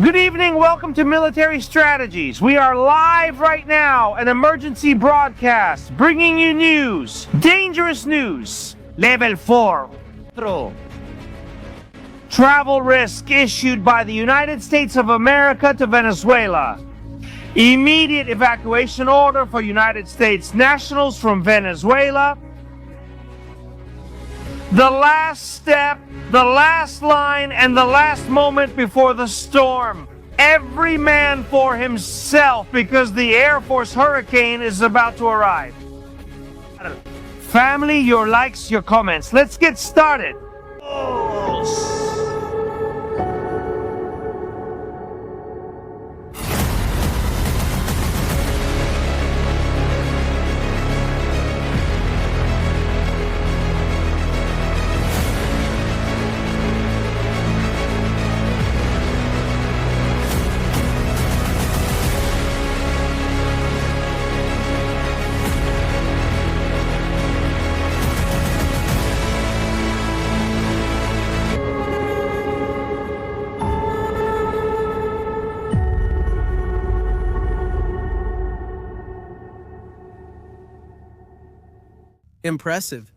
Good evening, welcome to Military Strategies. We are live right now, an emergency broadcast, bringing you news, dangerous news. Level 4. Travel risk issued by the United States of America to Venezuela. Immediate evacuation order for United States nationals from Venezuela. The last step, the last line, and the last moment before the storm. Every man for himself, because the Air Force hurricane is about to arrive. Family, your likes, your comments. Let's get started. Impressive.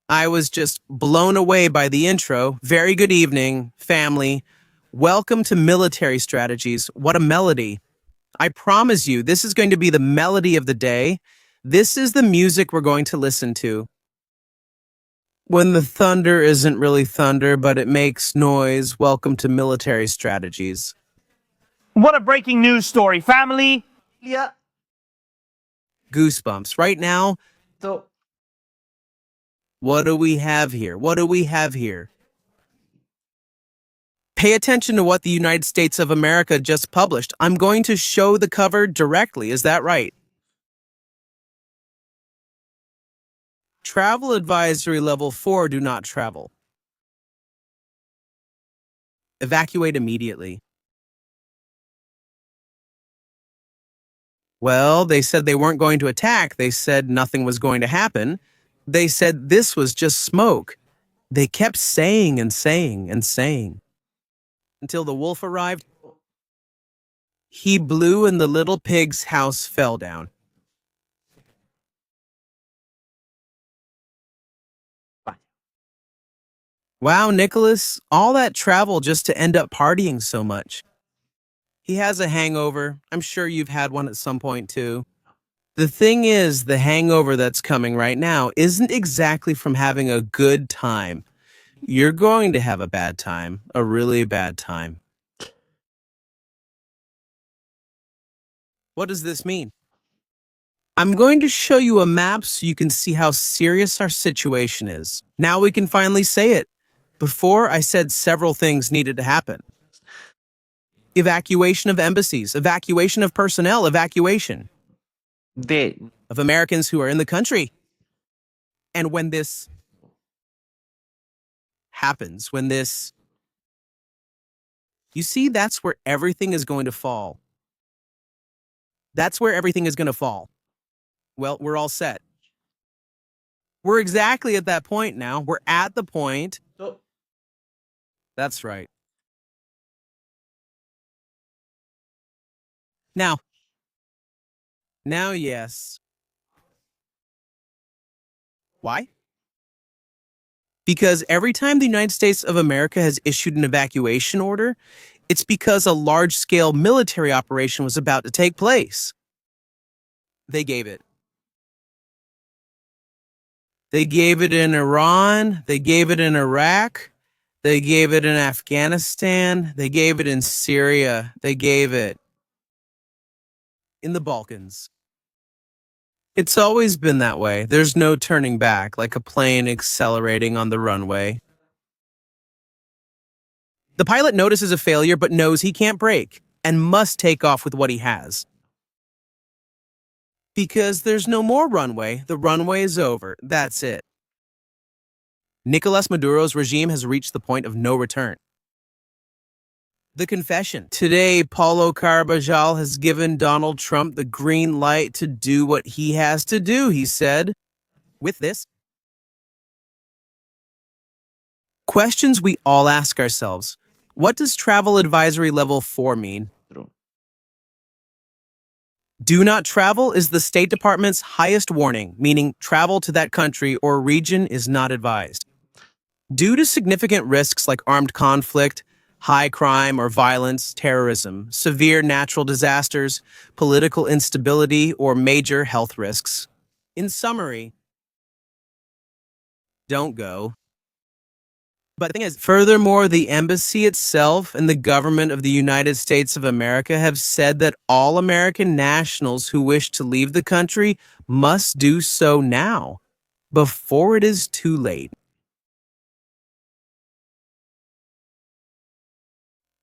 I was just blown away by the intro. Very good evening, family. Welcome to Military Strategies. What a melody. I promise you, this is going to be the melody of the day. This is the music we're going to listen to. When the thunder isn't really thunder, but it makes noise, welcome to Military Strategies. What a breaking news story, family. Yeah. Goosebumps. Right now, So, what do we have here? What do we have here? Pay attention to what the United States of America just published. I'm going to show the cover directly. Is that right? Travel advisory level 4, do not travel. Evacuate immediately. Well, they said they weren't going to attack. They said nothing was going to happen. They said this was just smoke. They kept saying and saying and saying. Until the wolf arrived. He blew and the little pig's house fell down. Wow, Nicholas, all that travel just to end up partying so much. He has a hangover. I'm sure you've had one at some point too. The thing is, the hangover that's coming right now isn't exactly from having a good time. You're going to have a bad time, a really bad time. What does this mean? I'm going to show you a map so you can see how serious our situation is. Now we can finally say it. Before, I said several things needed to happen. Evacuation of embassies, evacuation of personnel, evacuation of Americans who are in the country. And when this happens, you see, that's where everything is going to fall. That's where everything is going to fall. Well, we're all set. We're exactly at that point now. We're at the point. That's right. Now, yes. Why? Because every time the United States of America has issued an evacuation order, it's because a large-scale military operation was about to take place. They gave it. They gave it in Iran. They gave it in Iraq. They gave it in Afghanistan. They gave it in Syria. They gave it in the Balkans. It's always been that way. There's no turning back, like a plane accelerating on the runway. The pilot notices a failure but knows he can't brake and must take off with what he has. Because there's no more runway. The runway is over. That's it. Nicolas Maduro's regime has reached the point of no return. The confession. Today, Paulo Carbajal has given Donald Trump the green light to do what he has to do, he said. With this, questions we all ask ourselves. What does travel advisory level 4 mean? Do not travel is the State Department's highest warning, meaning travel to that country or region is not advised. Due to significant risks like armed conflict, high crime or violence, terrorism, severe natural disasters, political instability, or major health risks. In summary, don't go. But the thing is, furthermore, the embassy itself and the government of the United States of America have said that all American nationals who wish to leave the country must do so now, before it is too late.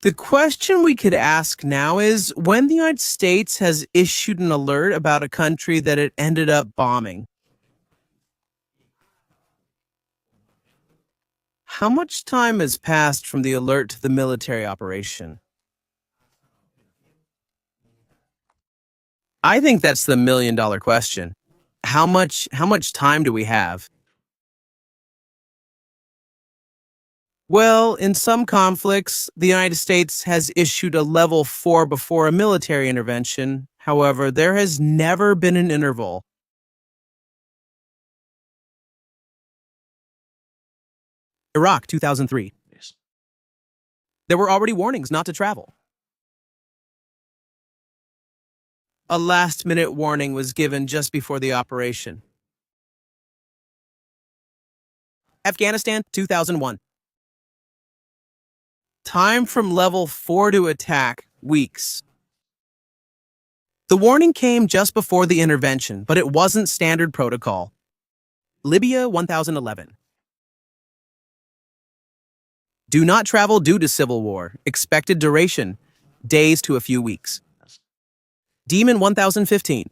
The question we could ask now is, when the United States has issued an alert about a country that it ended up bombing, how much time has passed from the alert to the military operation? I think that's the million-dollar question. How much time do we have? Well, in some conflicts, the United States has issued a level 4 before a military intervention. However, there has never been an interval. Iraq, 2003. Yes. There were already warnings not to travel. A last-minute warning was given just before the operation. Afghanistan, 2001. Time from level 4 to attack, weeks. The warning came just before the intervention, but it wasn't standard protocol. Libya, 1011. Do not travel due to civil war. Expected duration, days to a few weeks. Demon, 1015.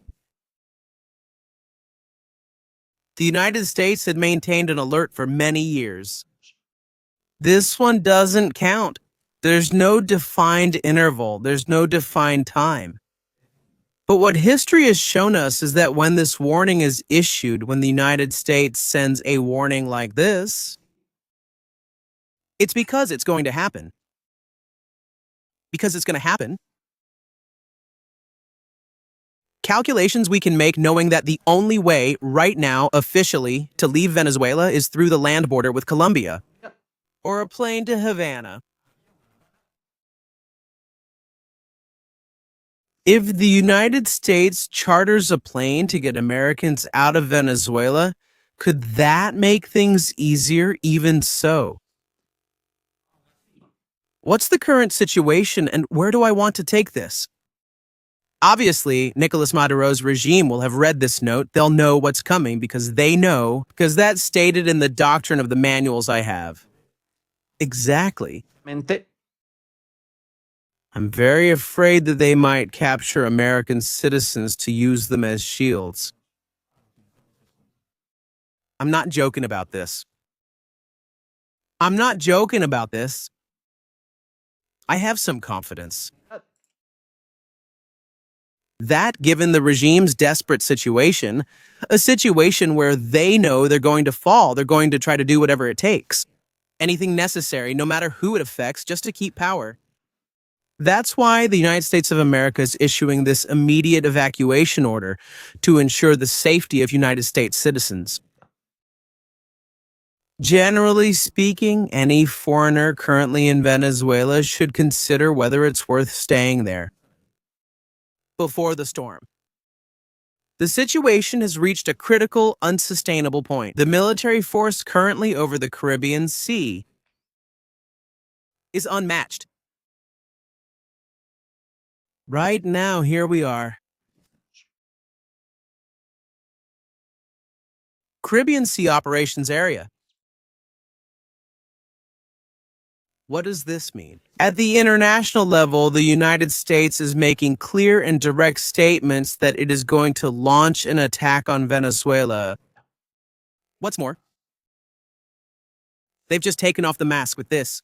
The United States had maintained an alert for many years. This one doesn't count. There's no defined interval. There's no defined time. But what history has shown us is that when this warning is issued, when the United States sends a warning like this, it's because it's going to happen. Because it's going to happen. Calculations we can make knowing that the only way right now, officially, to leave Venezuela is through the land border with Colombia. Or a plane to Havana. If the United States charters a plane to get Americans out of Venezuela, could that make things easier even so? What's the current situation and where do I want to take this? Obviously, Nicolas Maduro's regime will have read this note. They'll know what's coming because they know, because that's stated in the doctrine of the manuals I have. Exactly. I'm very afraid that they might capture American citizens to use them as shields. I'm not joking about this. I'm not joking about this. I have some confidence. That, given the regime's desperate situation, a situation where they know they're going to fall, they're going to try to do whatever it takes. Anything necessary, no matter who it affects, just to keep power. That's why the United States of America is issuing this immediate evacuation order to ensure the safety of United States citizens. Generally speaking, any foreigner currently in Venezuela should consider whether it's worth staying there. Before the storm. The situation has reached a critical, unsustainable point. The military force currently over the Caribbean Sea is unmatched. Right now, here we are. Caribbean Sea Operations Area. What does this mean? At the international level, the United States is making clear and direct statements that it is going to launch an attack on Venezuela. What's more, they've just taken off the mask with this.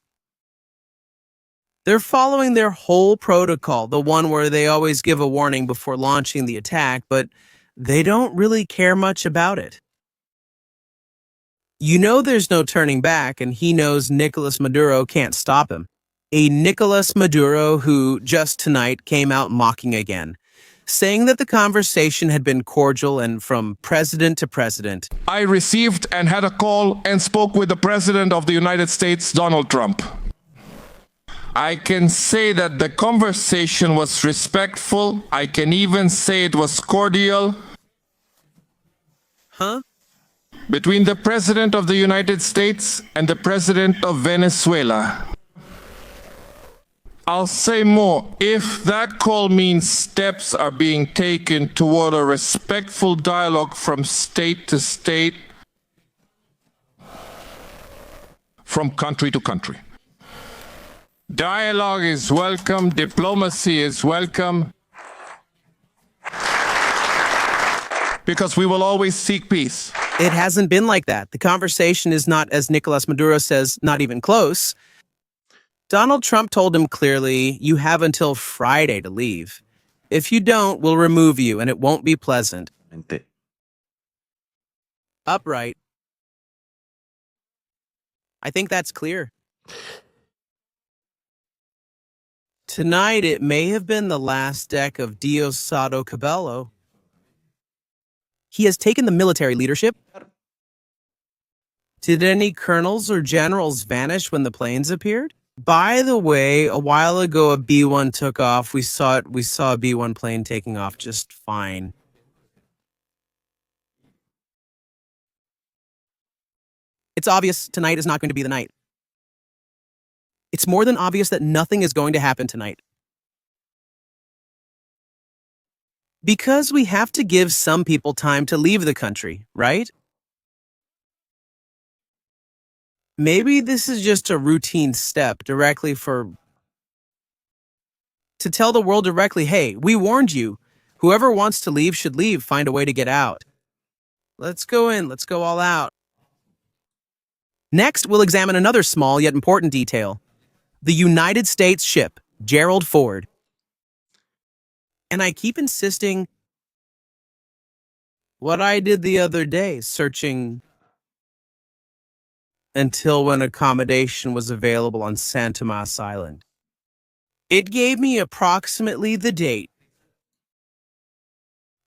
They're following their whole protocol, the one where they always give a warning before launching the attack, but they don't really care much about it. You know there's no turning back, and he knows Nicolas Maduro can't stop him. a Nicolas Maduro who just tonight came out mocking again, saying that the conversation had been cordial and from president to president. I received and had a call and spoke with the President of the United States, Donald Trump. I can say that the conversation was respectful. I can even say it was cordial. Huh? Between the President of the United States and the President of Venezuela. I'll say more. If that call means steps are being taken toward a respectful dialogue from state to state, from country to country. Dialogue is welcome, diplomacy is welcome, because we will always seek peace. It hasn't been like that. The conversation is not, as Nicolas Maduro says, not even close. Donald Trump told him clearly, you have until Friday to leave. If you don't, we'll remove you, and it won't be pleasant. Upright. I think that's clear. Tonight, it may have been the last deck of Diosdado Cabello. He has taken the military leadership. Did any colonels or generals vanish when the planes appeared? By the way, a while ago a B-1 took off. We saw a B-1 plane taking off just fine. It's obvious tonight is not going to be the night. It's more than obvious that nothing is going to happen tonight. Because we have to give some people time to leave the country, right? Maybe this is just a routine step to tell the world directly, hey, we warned you. Whoever wants to leave should leave, find a way to get out. Let's go in, let's go all out. Next, we'll examine another small yet important detail. The United States ship, Gerald Ford. And I keep insisting what I did the other day, searching until when accommodation was available on San Tomas Island. It gave me approximately the date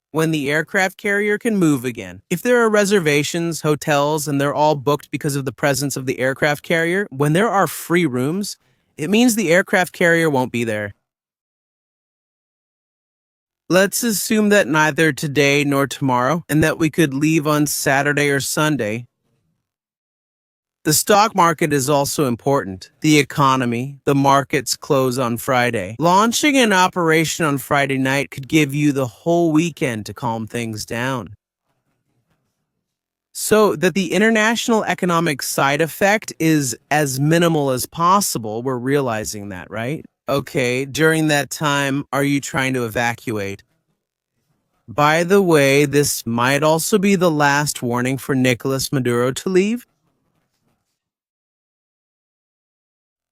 when the aircraft carrier can move again. If there are reservations, hotels, and they're all booked because of the presence of the aircraft carrier, when there are free rooms, it means the aircraft carrier won't be there. Let's assume that neither today nor tomorrow, and that we could leave on Saturday or Sunday. The stock market is also important. The economy, the markets close on Friday. Launching an operation on Friday night could give you the whole weekend to calm things down. So that the international economic side effect is as minimal as possible, we're realizing that, right? Okay, during that time, are you trying to evacuate? By the way, this might also be the last warning for Nicolas Maduro to leave.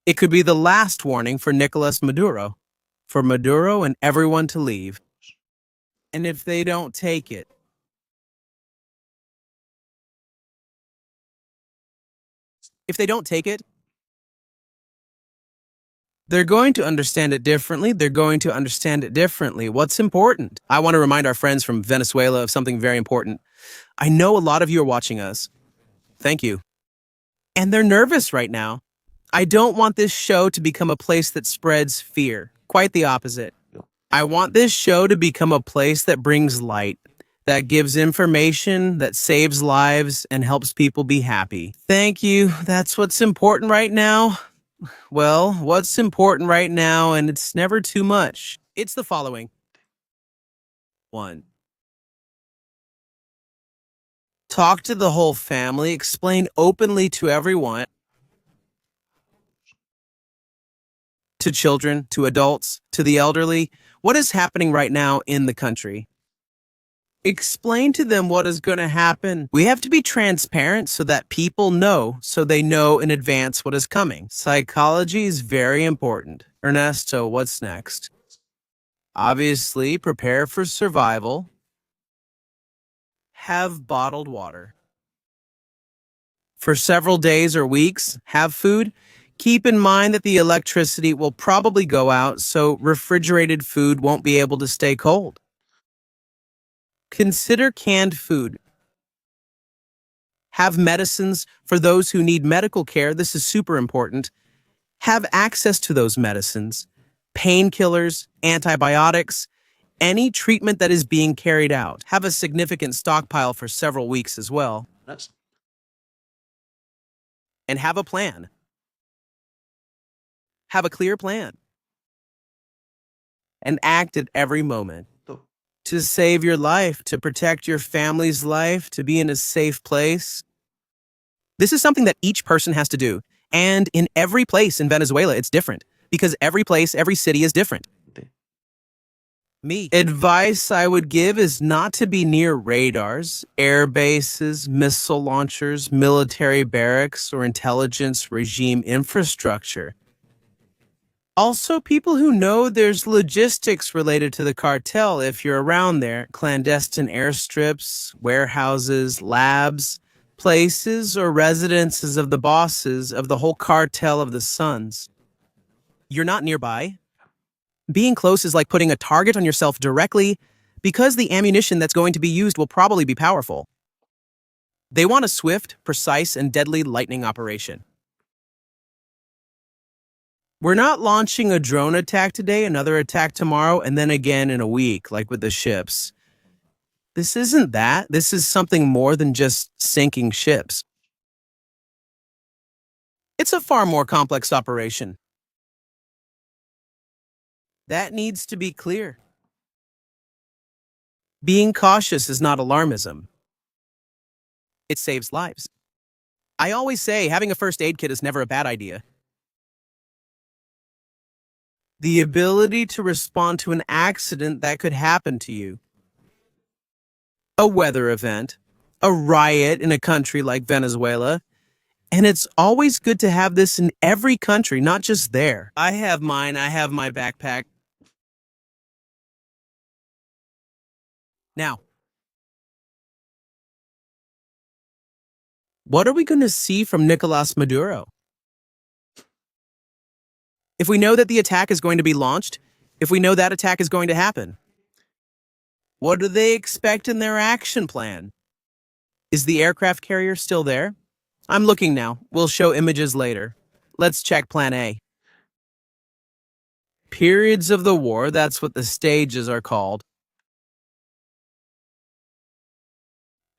It could be the last warning for Nicolas Maduro, for Maduro and everyone to leave. And if they don't take it, they're going to understand it differently. What's important? I want to remind our friends from Venezuela of something very important. I know a lot of you are watching us. Thank you. And they're nervous right now. I don't want this show to become a place that spreads fear. Quite the opposite. I want this show to become a place that brings light, that gives information, that saves lives, and helps people be happy. Thank you. That's what's important right now. Well, what's important right now, and it's never too much. It's the following. 1. Talk to the whole family. Explain openly to everyone. To children, to adults, to the elderly, what is happening right now in the country. Explain to them what is going to happen. We have to be transparent so that people know, so they know in advance what is coming. Psychology is very important. Ernesto, what's next? Obviously, prepare for survival. Have bottled water. For several days or weeks, have food. Keep in mind that the electricity will probably go out, so refrigerated food won't be able to stay cold. Consider canned food. Have medicines for those who need medical care. This is super important. Have access to those medicines, painkillers, antibiotics, any treatment that is being carried out. Have a significant stockpile for several weeks as well. And have a plan. Have a clear plan. And act at every moment to save your life, to protect your family's life, to be in a safe place. This is something that each person has to do. And in every place in Venezuela, it's different because every place, every city is different. Advice I would give is not to be near radars, air bases, missile launchers, military barracks, or intelligence regime infrastructure. Also, people who know there's logistics related to the cartel if you're around there, clandestine airstrips, warehouses, labs, places or residences of the bosses of the whole cartel of the Suns. You're not nearby. Being close is like putting a target on yourself directly because the ammunition that's going to be used will probably be powerful. They want a swift, precise, and deadly lightning operation. We're not launching a drone attack today, another attack tomorrow, and then again in a week, like with the ships. This isn't that. This is something more than just sinking ships. It's a far more complex operation. That needs to be clear. Being cautious is not alarmism. It saves lives. I always say having a first aid kit is never a bad idea. The ability to respond to an accident that could happen to you. A weather event, a riot in a country like Venezuela, and it's always good to have this in every country, not just there. I have mine, I have my backpack. Now, what are we going to see from Nicolas Maduro? If we know that the attack is going to be launched, if we know that attack is going to happen, what do they expect in their action plan? Is the aircraft carrier still there? I'm looking now. We'll show images later. Let's check Plan A. Periods of the war, that's what the stages are called.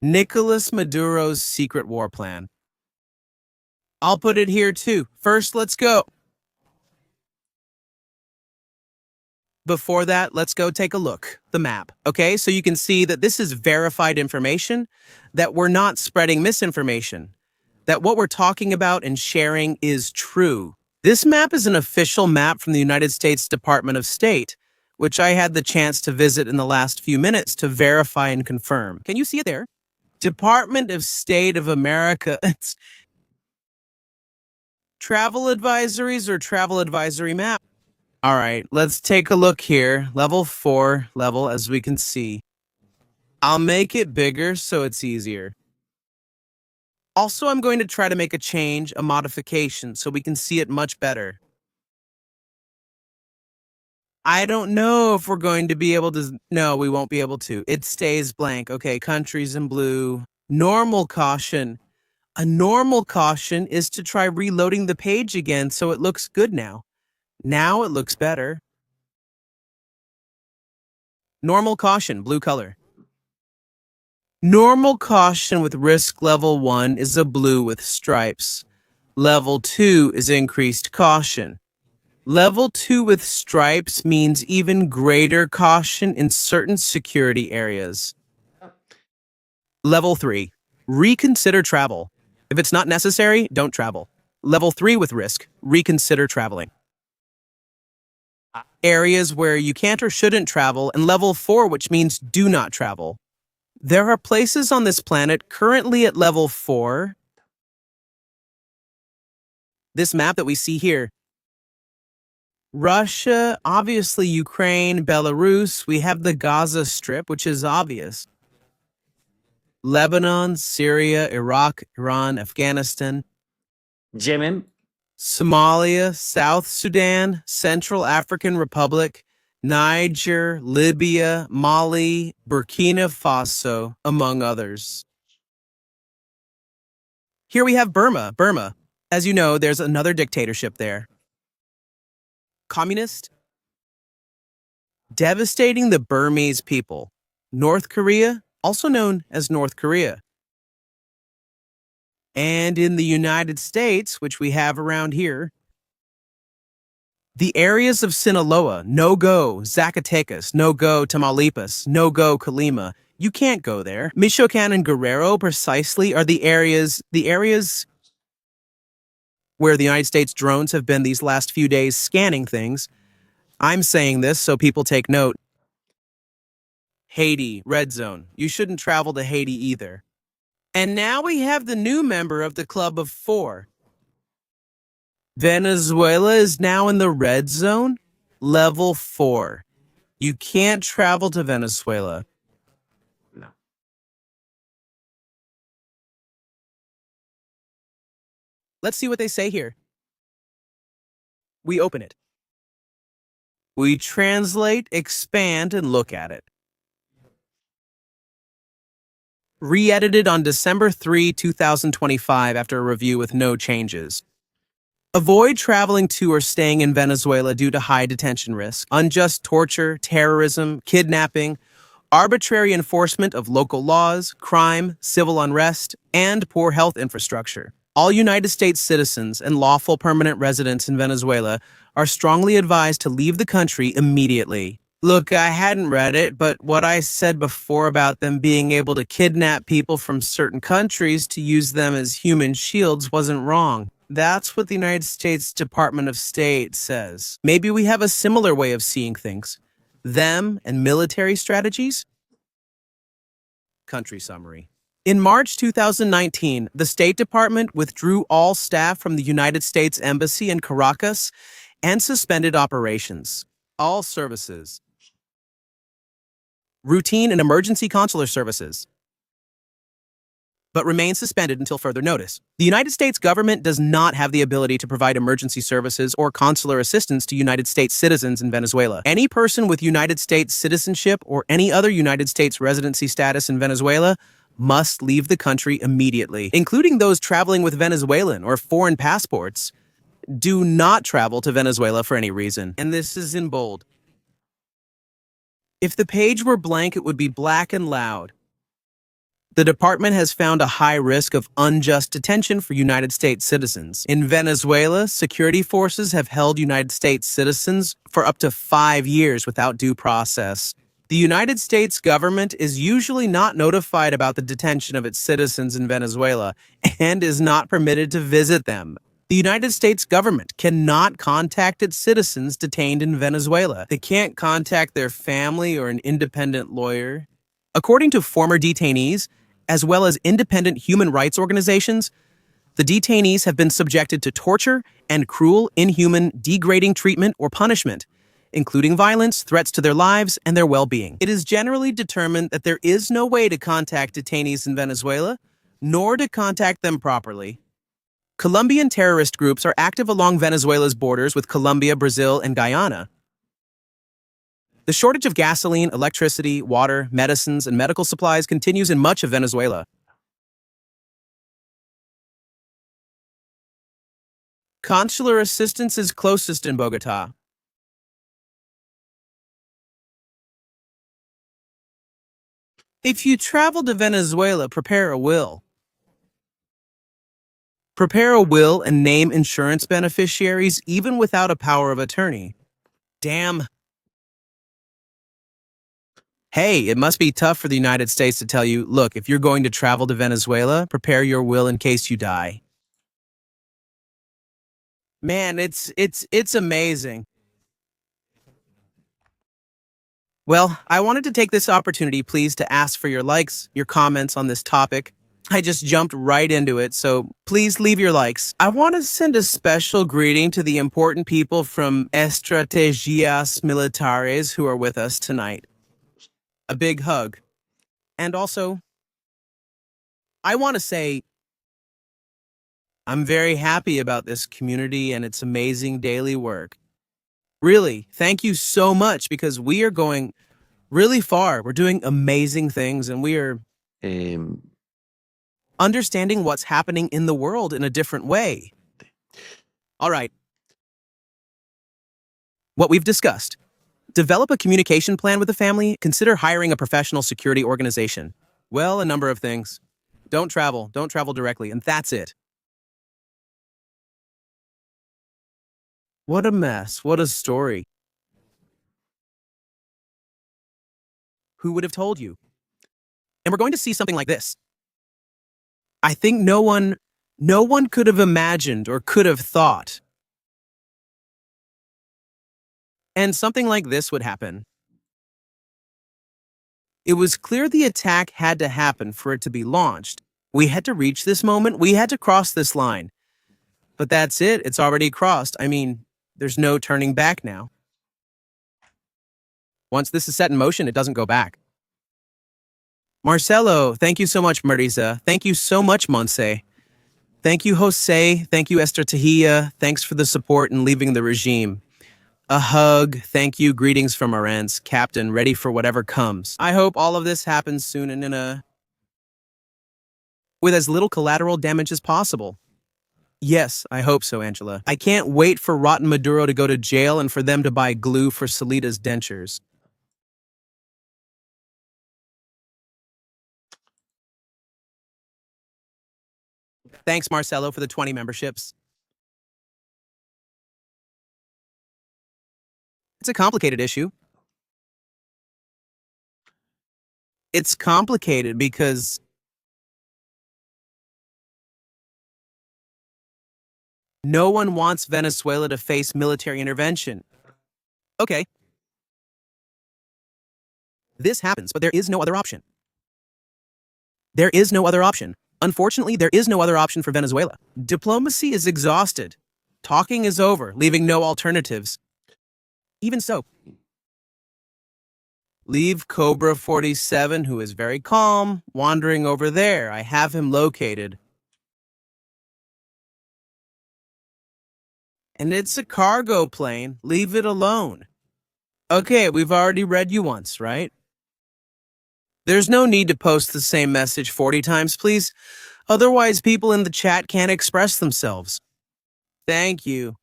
Nicolas Maduro's secret war plan. I'll put it here too. First, let's go. Before that, let's go take a look. The map, okay? So you can see that this is verified information, that we're not spreading misinformation, that what we're talking about and sharing is true. This map is an official map from the United States Department of State, which I had the chance to visit in the last few minutes to verify and confirm. Can you see it there? Department of State of America. Travel advisories or travel advisory map? All right, let's take a look here. Level 4 level, as we can see. I'll make it bigger so it's easier. Also, I'm going to try to make a change, a modification, so we can see it much better. I don't know if we're going to be able to... No, we won't be able to. It stays blank. Okay, countries in blue. Normal caution. A normal caution is to try reloading the page again so it looks good now. Now it looks better. Normal caution, blue color. Normal caution with risk level 1 is a blue with stripes. Level 2 is increased caution. Level 2 with stripes means even greater caution in certain security areas. Level 3, reconsider travel. If it's not necessary, don't travel. Level 3 with risk, reconsider traveling. Areas where you can't or shouldn't travel, and level 4, which means do not travel. There are places on this planet currently at level 4. This map that we see here. Russia, obviously Ukraine, Belarus, we have the Gaza Strip, which is obvious. Lebanon, Syria, Iraq, Iran, Afghanistan. Yemen. Somalia, South Sudan, Central African Republic, Niger, Libya, Mali, Burkina Faso, among others. Here we have Burma. Burma. As you know, there's another dictatorship there. Communist, devastating the Burmese people. North Korea, also known as North Korea. And in the United States, which we have around here, the areas of Sinaloa, no-go, Zacatecas, no-go, Tamaulipas, no-go, Colima. You can't go there. Michoacan and Guerrero precisely are the areas where the United States drones have been these last few days scanning things. I'm saying this so people take note. Haiti, red zone. You shouldn't travel to Haiti either. And now we have the new member of the Club of Four. Venezuela is now in the red zone, level 4. You can't travel to Venezuela. No. Let's see what they say here. We open it. We translate, expand, and look at it. Re-edited on December 3, 2025 after a review with no changes. Avoid traveling to or staying in Venezuela due to high detention risk, unjust torture, terrorism, kidnapping, arbitrary enforcement of local laws, crime, civil unrest, and poor health infrastructure. All United States citizens and lawful permanent residents in Venezuela are strongly advised to leave the country immediately. Look, I hadn't read it, but what I said before about them being able to kidnap people from certain countries to use them as human shields wasn't wrong. That's what the United States Department of State says. Maybe we have a similar way of seeing things. Them and military strategies? Country summary. In March 2019, the State Department withdrew all staff from the United States Embassy in Caracas and suspended operations. All services. Routine and emergency consular services, but remain suspended until further notice. The United States government does not have the ability to provide emergency services or consular assistance to United States citizens in Venezuela. Any person with United States citizenship or any other United States residency status in Venezuela must leave the country immediately, including those traveling with Venezuelan or foreign passports. Do not travel to Venezuela for any reason. And this is in bold. If the page were blank, it would be black and loud. The department has found a high risk of unjust detention for United States citizens. In Venezuela, security forces have held United States citizens for up to 5 years without due process. The United States government is usually not notified about the detention of its citizens in Venezuela and is not permitted to visit them. The United States government cannot contact its citizens detained in Venezuela. They can't contact their family or an independent lawyer. According to former detainees, as well as independent human rights organizations, the detainees have been subjected to torture and cruel, inhuman, degrading treatment or punishment, including violence, threats to their lives, and their well-being. It is generally determined that there is no way to contact detainees in Venezuela, nor to contact them properly. Colombian terrorist groups are active along Venezuela's borders with Colombia, Brazil, and Guyana. The shortage of gasoline, electricity, water, medicines, and medical supplies continues in much of Venezuela. Consular assistance is closest in Bogotá. If you travel to Venezuela, prepare a will. Prepare a will and name insurance beneficiaries even without a power of attorney. Damn. Hey, it must be tough for the United States to tell you, look, if you're going to travel to Venezuela, prepare your will in case you die. Man, it's amazing. Well, I wanted to take this opportunity, please, to ask for your likes, your comments on this topic. I just jumped right into it, so please leave your likes. I want to send a special greeting to the important people from Estrategias Militares who are with us tonight. A big hug. And also, I want to say, I'm very happy about this community and its amazing daily work. Really, thank you so much because we are going really far. We're doing amazing things and we are Em, understanding what's happening in the world in a different way. All right. What we've discussed. Develop a communication plan with the family. Consider hiring a professional security organization. Well, a number of things. Don't travel directly, and that's it. What a mess. What a story. Who would have told you? And we're going to see something like this. I think no one could have imagined or could have thought. And something like this would happen. It was clear the attack had to happen for it to be launched. We had to reach this moment. We had to cross this line. But that's it. It's already crossed. I mean, there's no turning back now. Once this is set in motion, it doesn't go back. Marcelo, thank you so much, Marisa. Thank you so much, Monse. Thank you, Jose. Thank you, Esther Tahia. Thanks for the support in leaving the regime. A hug. Thank you. Greetings from Arantz. Captain, ready for whatever comes. I hope all of this happens soon and with as little collateral damage as possible. Yes, I hope so, Angela. I can't wait for Rotten Maduro to go to jail and for them to buy glue for Salita's dentures. Thanks, Marcelo, for the 20 memberships. It's a complicated issue. It's complicated because no one wants Venezuela to face military intervention. Okay. This happens, but there is no other option. There is no other option. Unfortunately, there is no other option for Venezuela. Diplomacy is exhausted. Talking is over, leaving no alternatives. Even so, leave Cobra 47, who is very calm, wandering over there. I have him located. And it's a cargo plane. Leave it alone. Okay, we've already read you once, right? There's no need to post the same message 40 times, please. Otherwise, people in the chat can't express themselves. Thank you.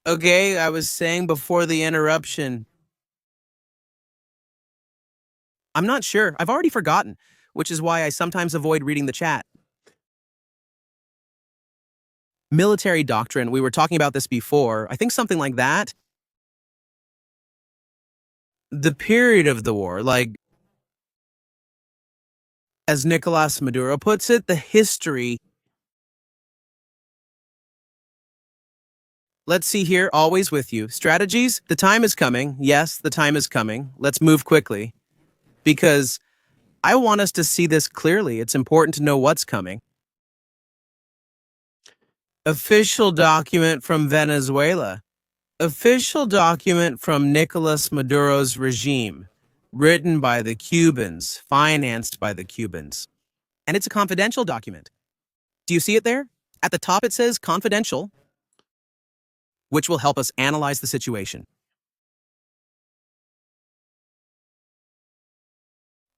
Okay, I was saying before the interruption. I'm not sure. I've already forgotten, which is why I sometimes avoid reading the chat. Military doctrine. We were talking about this before. I think something like that. The period of the war, like, as Nicolas Maduro puts it, the history. Let's see here, always with you. Strategies, the time is coming. Yes, the time is coming. Let's move quickly. Because I want us to see this clearly. It's important to know what's coming. Official document from Venezuela. Official document from Nicolas Maduro's regime. Written by the Cubans, financed by the Cubans. And it's a confidential document. Do you see it there? At the top it says confidential, which will help us analyze the situation.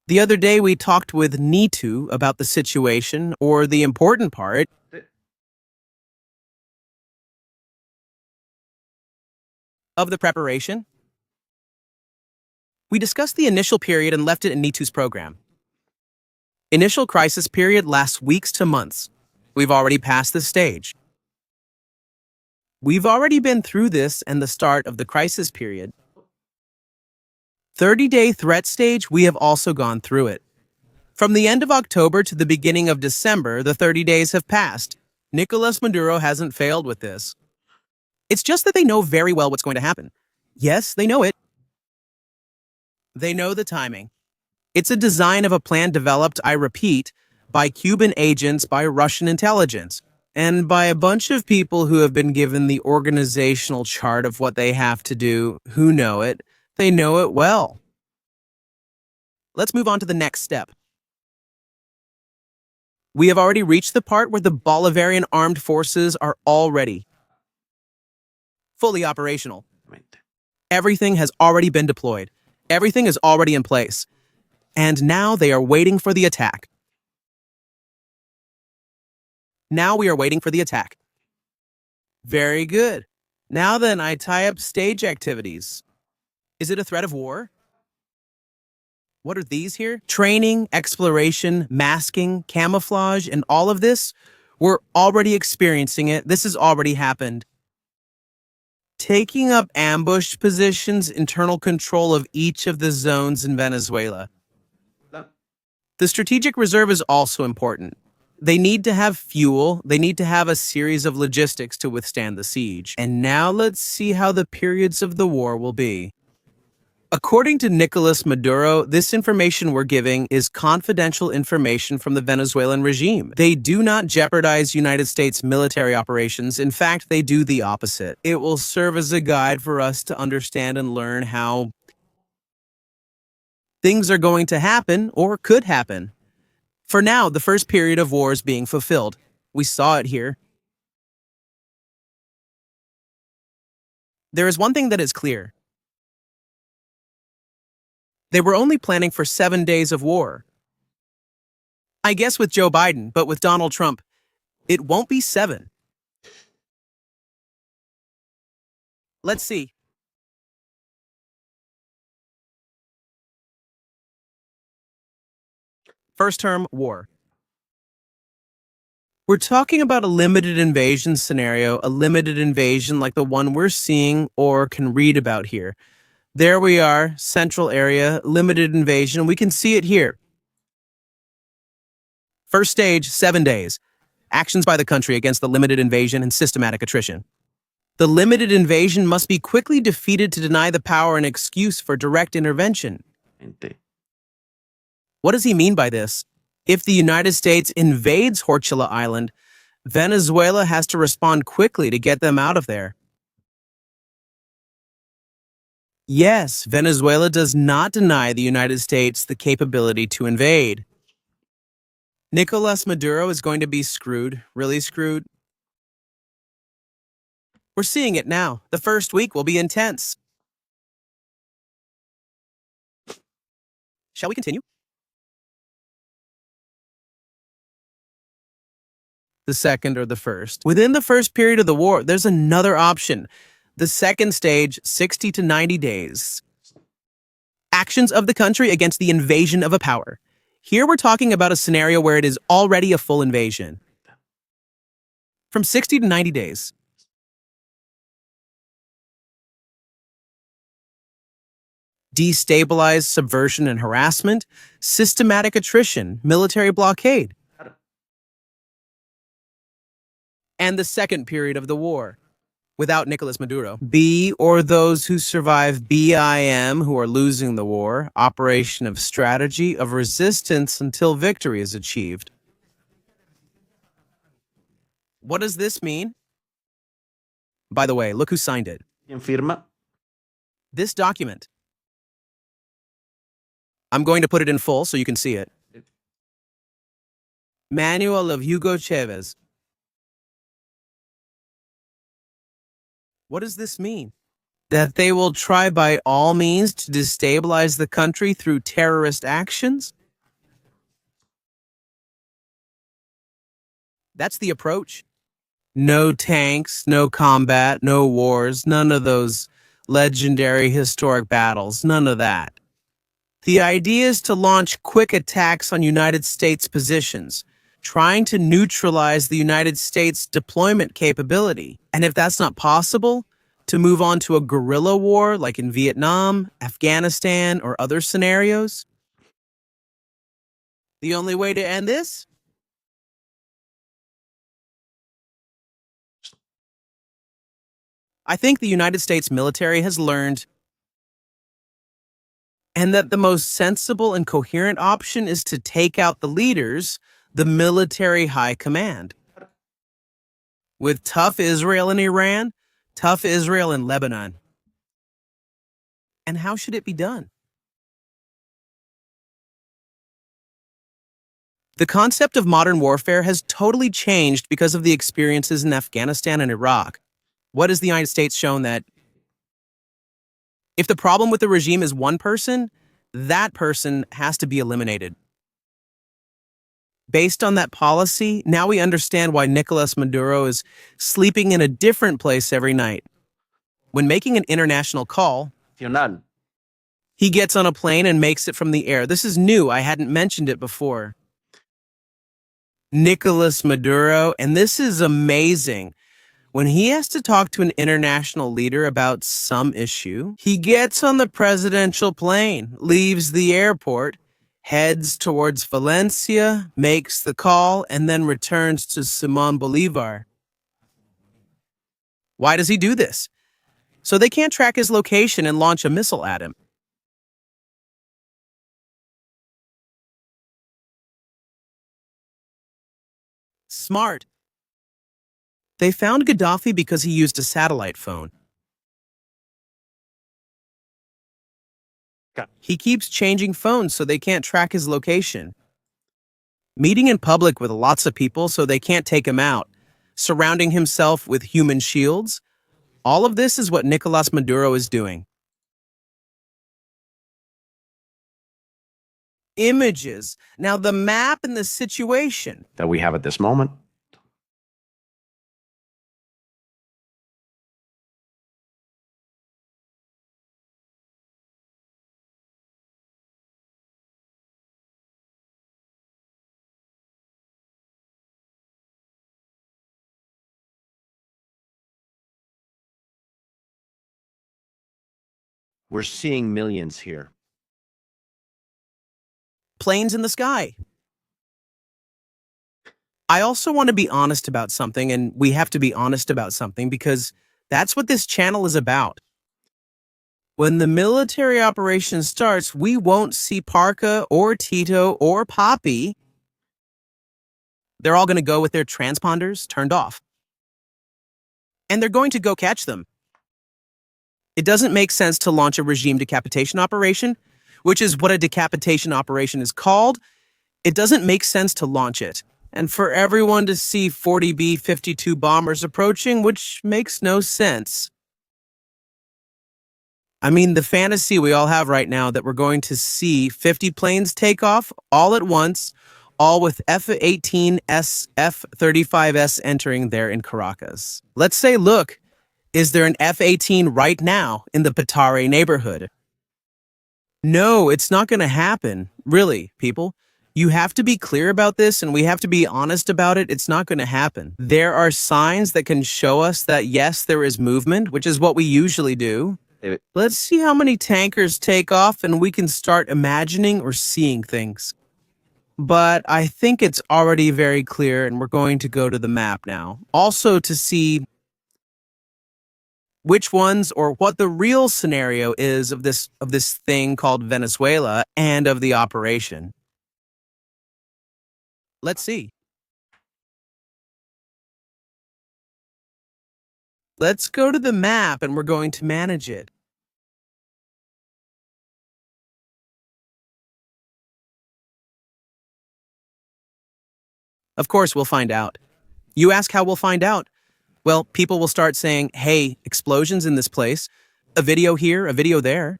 The other day we talked with Nitu about the situation, or the important part. Of the preparation. We discussed the initial period and left it in Nitu's program. Initial crisis period lasts weeks to months. We've already passed this stage. We've already been through this and the start of the crisis period. 30-day threat stage, we have also gone through it. From the end of October to the beginning of December, the 30 days have passed. Nicolas Maduro hasn't failed with this. It's just that they know very well what's going to happen. Yes, they know it. They know the timing. It's a design of a plan developed, I repeat, by Cuban agents, by Russian intelligence, and by a bunch of people who have been given the organizational chart of what they have to do, who know it. They know it well. Let's move on to the next step. We have already reached the part where the Bolivarian armed forces are already fully operational. Everything has already been deployed. Everything is already in place. And now they are waiting for the attack. Now we are waiting for the attack. Very good. Now then, I tie up stage activities. Is it a threat of war? What are these here? Training, exploration, masking, camouflage, and all of this? We're already experiencing it. This has already happened. Taking up ambush positions, internal control of each of the zones in Venezuela. The strategic reserve is also important. They need to have fuel. They need to have a series of logistics to withstand the siege. And now let's see how the periods of the war will be. According to Nicolas Maduro, this information we're giving is confidential information from the Venezuelan regime. They do not jeopardize United States military operations. In fact, they do the opposite. It will serve as a guide for us to understand and learn how things are going to happen or could happen. For now, the first period of war is being fulfilled. We saw it here. There is one thing that is clear. They were only planning for 7 days of war. I guess with Joe Biden, but with Donald Trump, it won't be 7. Let's see. First term, war. We're talking about a limited invasion scenario, a limited invasion like the one we're seeing or can read about here. There we are, central area, limited invasion. We can see it here. First stage, 7 days. Actions by the country against the limited invasion and systematic attrition. The limited invasion must be quickly defeated to deny the power an excuse for direct intervention. What does he mean by this? If the United States invades Horchila Island, Venezuela has to respond quickly to get them out of there. Yes, Venezuela does not deny the United States the capability to invade. Nicolas Maduro is going to be screwed, really screwed. We're seeing it now. The first week will be intense. Shall we continue? The second or the first. Within the first period of the war, there's another option. The second stage, 60 to 90 days. Actions of the country against the invasion of a power. Here we're talking about a scenario where it is already a full invasion. From 60 to 90 days. Destabilize, subversion, and harassment. Systematic attrition, military blockade. And the second period of the war. Without Nicolas Maduro. B, or those who survive BIM, who are losing the war, operation of strategy of resistance until victory is achieved. What does this mean? By the way, look who signed it. ¿Quién firma? This document. I'm going to put it in full so you can see it. Manual of Hugo Chavez. What does this mean? That they will try by all means to destabilize the country through terrorist actions? That's the approach. No tanks, no combat, no wars, none of those legendary historic battles, none of that. The idea is to launch quick attacks on United States positions, trying to neutralize the United States deployment capability. And if that's not possible, to move on to a guerrilla war like in Vietnam, Afghanistan, or other scenarios. The only way to end this? I think the United States military has learned, and that the most sensible and coherent option is to take out the leaders, the military high command. With tough Israel in Iran, tough Israel in Lebanon. And how should it be done? The concept of modern warfare has totally changed because of the experiences in Afghanistan and Iraq. What has the United States shown? That if the problem with the regime is one person, that person has to be eliminated. Based on that policy, now we understand why Nicolas Maduro is sleeping in a different place every night. When making an international call, he gets on a plane and makes it from the air. This is new. I hadn't mentioned it before. Nicolas Maduro, and this is amazing. When he has to talk to an international leader about some issue, he gets on the presidential plane, leaves the airport, heads towards Valencia, makes the call, and then returns to Simon Bolivar. Why does he do this? So they can't track his location and launch a missile at him. Smart. They found Gaddafi because he used a satellite phone. He keeps changing phones so they can't track his location. Meeting in public with lots of people so they can't take him out. Surrounding himself with human shields. All of this is what Nicolas Maduro is doing. Images. Now the map and the situation that we have at this moment. We're seeing millions here. Planes in the sky. I also want to be honest about something, and we have to be honest about something because that's what this channel is about. When the military operation starts, we won't see Parka or Tito or Poppy. They're all going to go with their transponders turned off. And they're going to go catch them. It doesn't make sense to launch a regime decapitation operation, which is what a decapitation operation is called. It doesn't make sense to launch it. And for everyone to see 40 B-52 bombers approaching, which makes no sense. I mean, the fantasy we all have right now that we're going to see 50 planes take off all at once, all with F-18S, F-35S entering there in Caracas. Let's say, look, is there an F-18 right now in the Petare neighborhood? No, it's not going to happen. Really, people. You have to be clear about this, and we have to be honest about it. It's not going to happen. There are signs that can show us that, yes, there is movement, which is what we usually do. Let's see how many tankers take off, and we can start imagining or seeing things. But I think it's already very clear, and we're going to go to the map now. Also to see which ones or what the real scenario is of this thing called Venezuela and of the operation. Let's see. Let's go to the map and we're going to manage it. Of course, we'll find out. You ask how we'll find out? Well, people will start saying, hey, explosions in this place, a video here, a video there.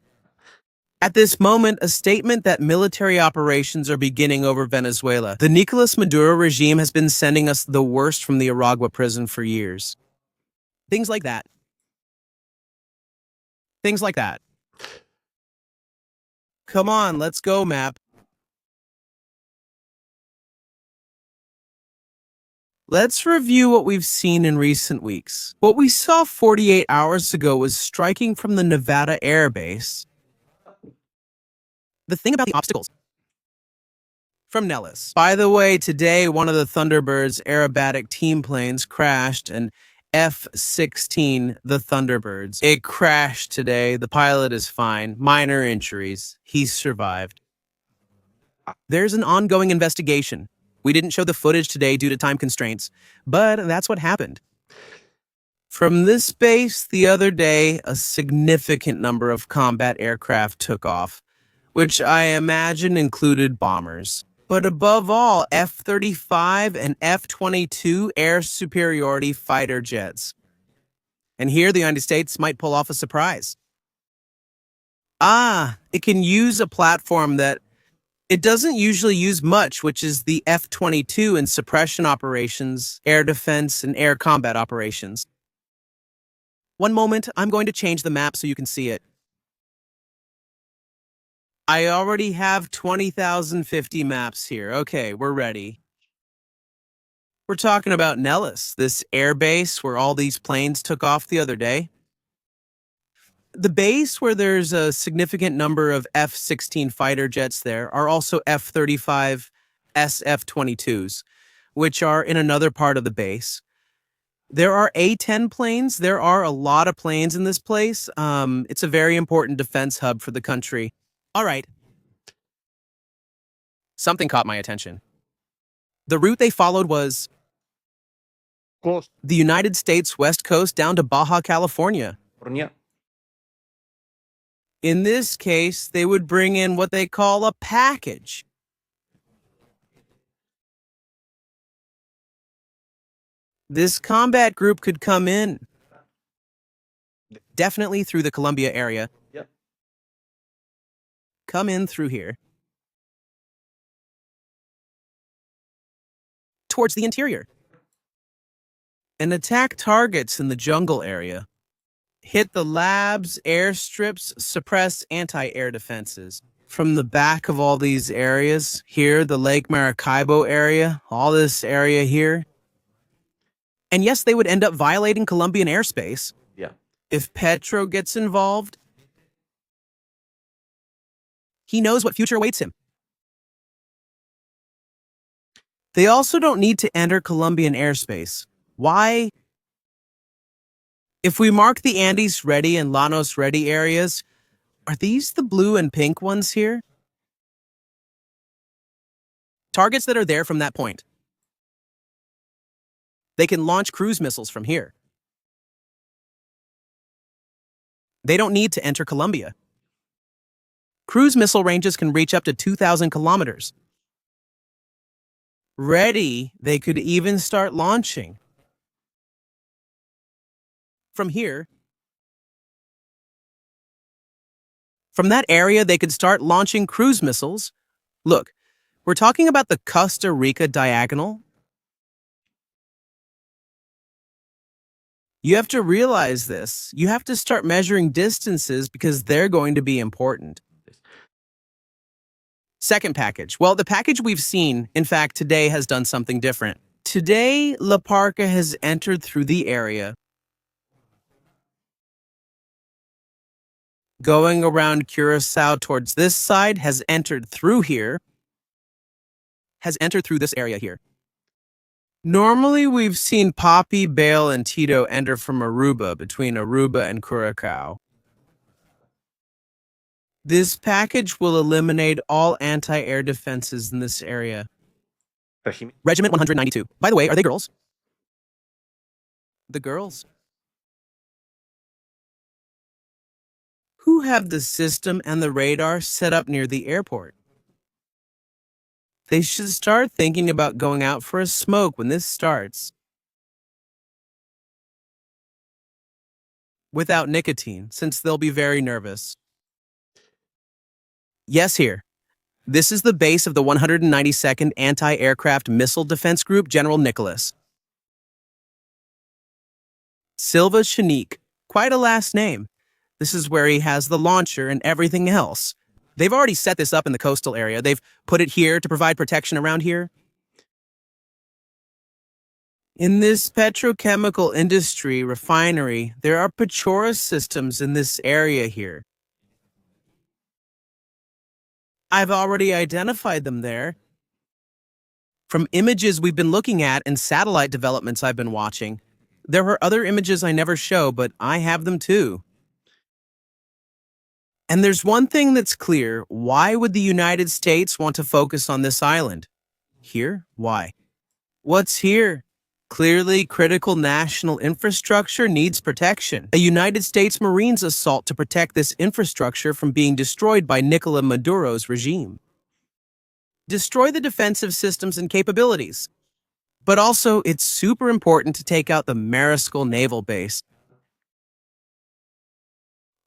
At this moment, a statement that military operations are beginning over Venezuela. The Nicolas Maduro regime has been sending us the worst from the Aragua prison for years. Things like that. Things like that. Come on, let's go, map. Let's review what we've seen in recent weeks. What we saw 48 hours ago was striking from the Nevada Air Base. The thing about the obstacles. From Nellis. By the way, today one of the Thunderbird's aerobatic team planes crashed, an F-16, the Thunderbirds. It crashed today. The pilot is fine. Minor injuries. He survived. There's an ongoing investigation. We didn't show the footage today due to time constraints, but that's what happened. From this base the other day, a significant number of combat aircraft took off, which I imagine included bombers. But above all, F-35 and F-22 air superiority fighter jets. And here the United States might pull off a surprise. It can use a platform that it doesn't usually use much, which is the F-22 in suppression operations, air defense, and air combat operations. One moment, I'm going to change the map so you can see it. I already have 20,050 maps here. Okay, we're ready. We're talking about Nellis, this air base where all these planes took off the other day. The base where there's a significant number of F-16 fighter jets there are also F-35 SF-22s, which are in another part of the base. There are A-10 planes. There are a lot of planes in this place. It's a very important defense hub for the country. All right. Something caught my attention. The route they followed was the United States West Coast down to Baja California. In this case, they would bring in what they call a package. This combat group could come in, definitely through the Columbia area. Yep. Come in through here. Towards the interior. And attack targets in the jungle area. Hit the labs, airstrips, suppress anti-air defenses. From the back of all these areas, here, the Lake Maracaibo area, all this area here. And yes, they would end up violating Colombian airspace. Yeah. If Petro gets involved, he knows what future awaits him. They also don't need to enter Colombian airspace. Why? If we mark the Andes ready and Llanos ready areas, are these the blue and pink ones here? Targets that are there from that point. They can launch cruise missiles from here. They don't need to enter Colombia. Cruise missile ranges can reach up to 2,000 kilometers. Ready, they could even start launching. From here, from that area, they could start launching cruise missiles. Look, we're talking about the Costa Rica diagonal. You have to realize this. You have to start measuring distances because they're going to be important. Second package. Well, the package we've seen, in fact, today has done something different. Today, La Parca has entered through the area, going around Curacao towards this side, has entered through here, has entered through this area here. Normally, we've seen Poppy, Bale, and Tito enter from Aruba, between Aruba and Curacao. This package will eliminate all anti-air defenses in this area. Regiment 192. By the way, are they girls? The girls. Who have the system and the radar set up near the airport? They should start thinking about going out for a smoke when this starts. Without nicotine, since they'll be very nervous. Yes, here. This is the base of the 192nd Anti-Aircraft Missile Defense Group, General Nicholas. Silva Chanique. Quite a last name. This is where he has the launcher and everything else. They've already set this up in the coastal area. They've put it here to provide protection around here. In this petrochemical industry refinery, there are Pechora systems in this area here. I've already identified them there. From images we've been looking at and satellite developments I've been watching, there are other images I never show, but I have them too. And there's one thing that's clear. Why would the United States want to focus on this island? Here? Why? What's here? Clearly, critical national infrastructure needs protection. A United States Marines assault to protect this infrastructure from being destroyed by Nicolas Maduro's regime. destroy the defensive systems and capabilities. But also, it's super important to take out the Mariscal Naval Base.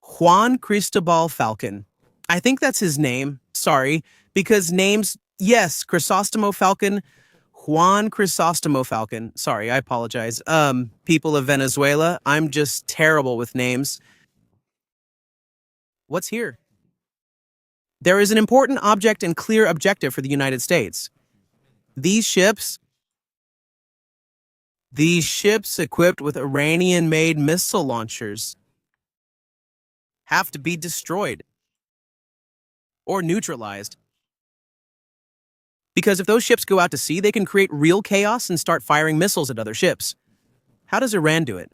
Juan Cristobal Falcon. I think that's his name. Sorry, because names, yes, Crisostomo Falcon, Juan Crisostomo Falcon. Sorry, I apologize. People of Venezuela, I'm just terrible with names. What's here? There is an important object and clear objective for the United States. These ships equipped with Iranian-made missile launchers have to be destroyed or neutralized. Because if those ships go out to sea, they can create real chaos and start firing missiles at other ships. How does Iran do it?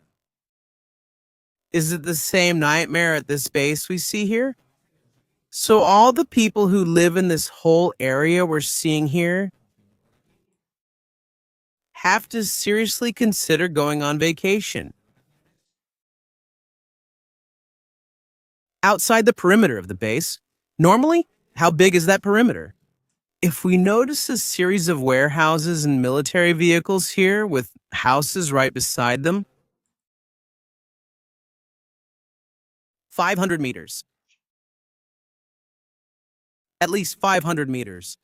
Is it the same nightmare at this base we see here? So all the people who live in this whole area we're seeing here have to seriously consider going on vacation. Outside the perimeter of the base, normally, how big is that perimeter? If we notice a series of warehouses and military vehicles here with houses right beside them, 500 meters. At least 500 meters.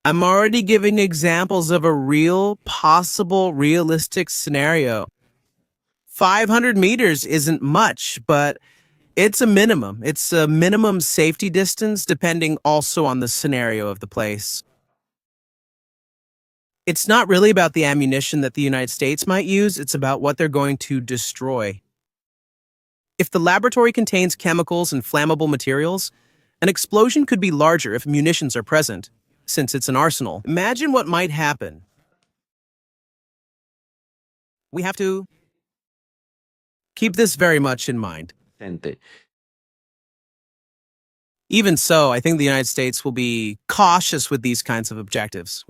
I'm already giving examples of a real, possible, realistic scenario. 500 meters isn't much, but it's a minimum. It's a minimum safety distance, depending also on the scenario of the place. It's not really about the ammunition that the United States might use, it's about what they're going to destroy. If the laboratory contains chemicals and flammable materials, an explosion could be larger if munitions are present, since it's an arsenal. Imagine what might happen. We have to keep this very much in mind. Even so, I think the United States will be cautious with these kinds of objectives,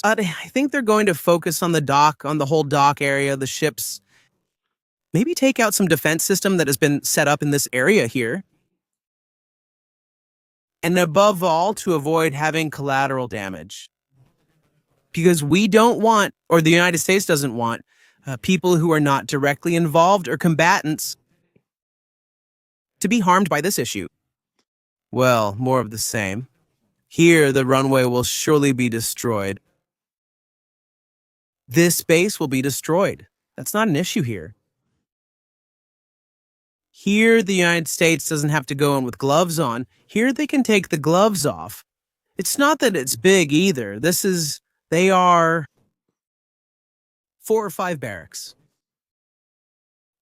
I think they're going to focus on the dock, on the whole dock area, the ships. Maybe take out some defense system that has been set up in this area here. And above all, to avoid having collateral damage. Because we don't want, or the United States doesn't want, people who are not directly involved or combatants to be harmed by this issue. Well, more of the same. Here, the runway will surely be destroyed. This base will be destroyed. That's not an issue here. Here, the United States doesn't have to go in with gloves on. Here, they can take the gloves off. It's not that it's big either. They are 4 or 5 barracks.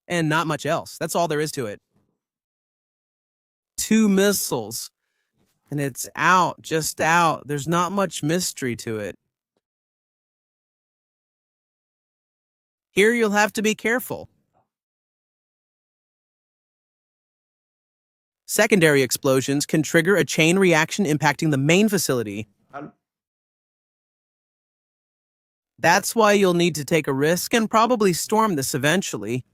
And not much else. That's all there is to it. 2 missiles. And it's out, just out. There's not much mystery to it. Here, you'll have to be careful. Secondary explosions can trigger a chain reaction impacting the main facility. That's why you'll need to take a risk and probably storm this eventually.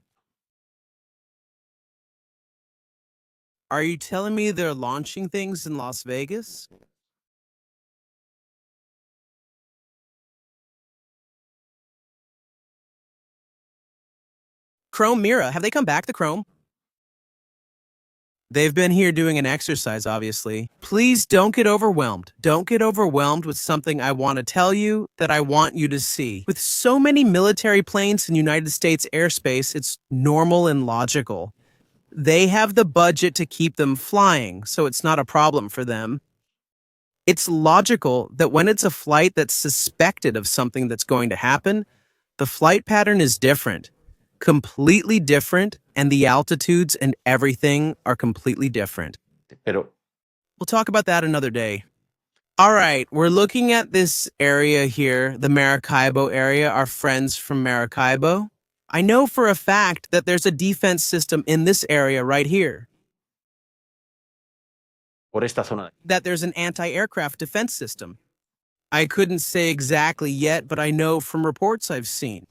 Are you telling me they're launching things in Las Vegas? Chrome Mira, have they come back, the Chrome? They've been here doing an exercise, obviously. Please don't get overwhelmed. Don't get overwhelmed with something I want to tell you that I want you to see. With so many military planes in United States airspace, it's normal and logical. They have the budget to keep them flying, so it's not a problem for them. It's logical that when it's a flight that's suspected of something that's going to happen, the flight pattern is different. Completely different, and the altitudes and everything are completely different. We'll talk about that another day. All right, we're looking at this area here, the Maracaibo area, our friends from Maracaibo. I know for a fact that there's a defense system in this area right here. That there's an anti-aircraft defense system. I couldn't say exactly yet, but I know from reports I've seen.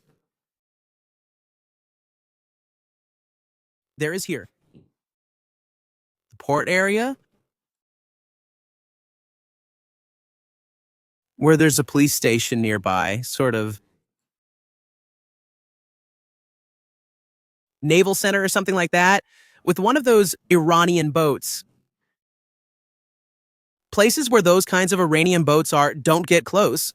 There is here. The port area where there's a police station nearby, sort of naval center or something like that, with one of those Iranian boats. Places where those kinds of Iranian boats are, don't get close.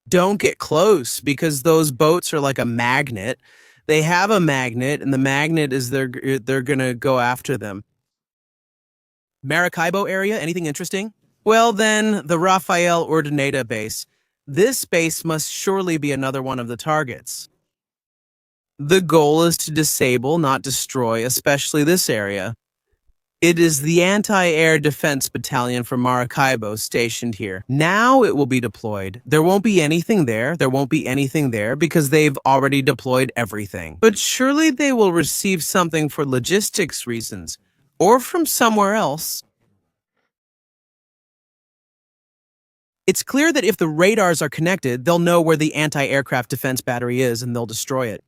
Don't get close because those boats are like a magnet. They have a magnet, and the magnet is they're going to go after them. Maracaibo area, anything interesting? Well, then, the Rafael Urdaneta base. This base must surely be another one of the targets. The goal is to disable, not destroy, especially this area. It is the Anti-Air Defense Battalion from Maracaibo stationed here. Now it will be deployed. There won't be anything there. There won't be anything there because they've already deployed everything. But surely they will receive something for logistics reasons, or from somewhere else. It's clear that if the radars are connected, they'll know where the anti-aircraft defense battery is and they'll destroy it.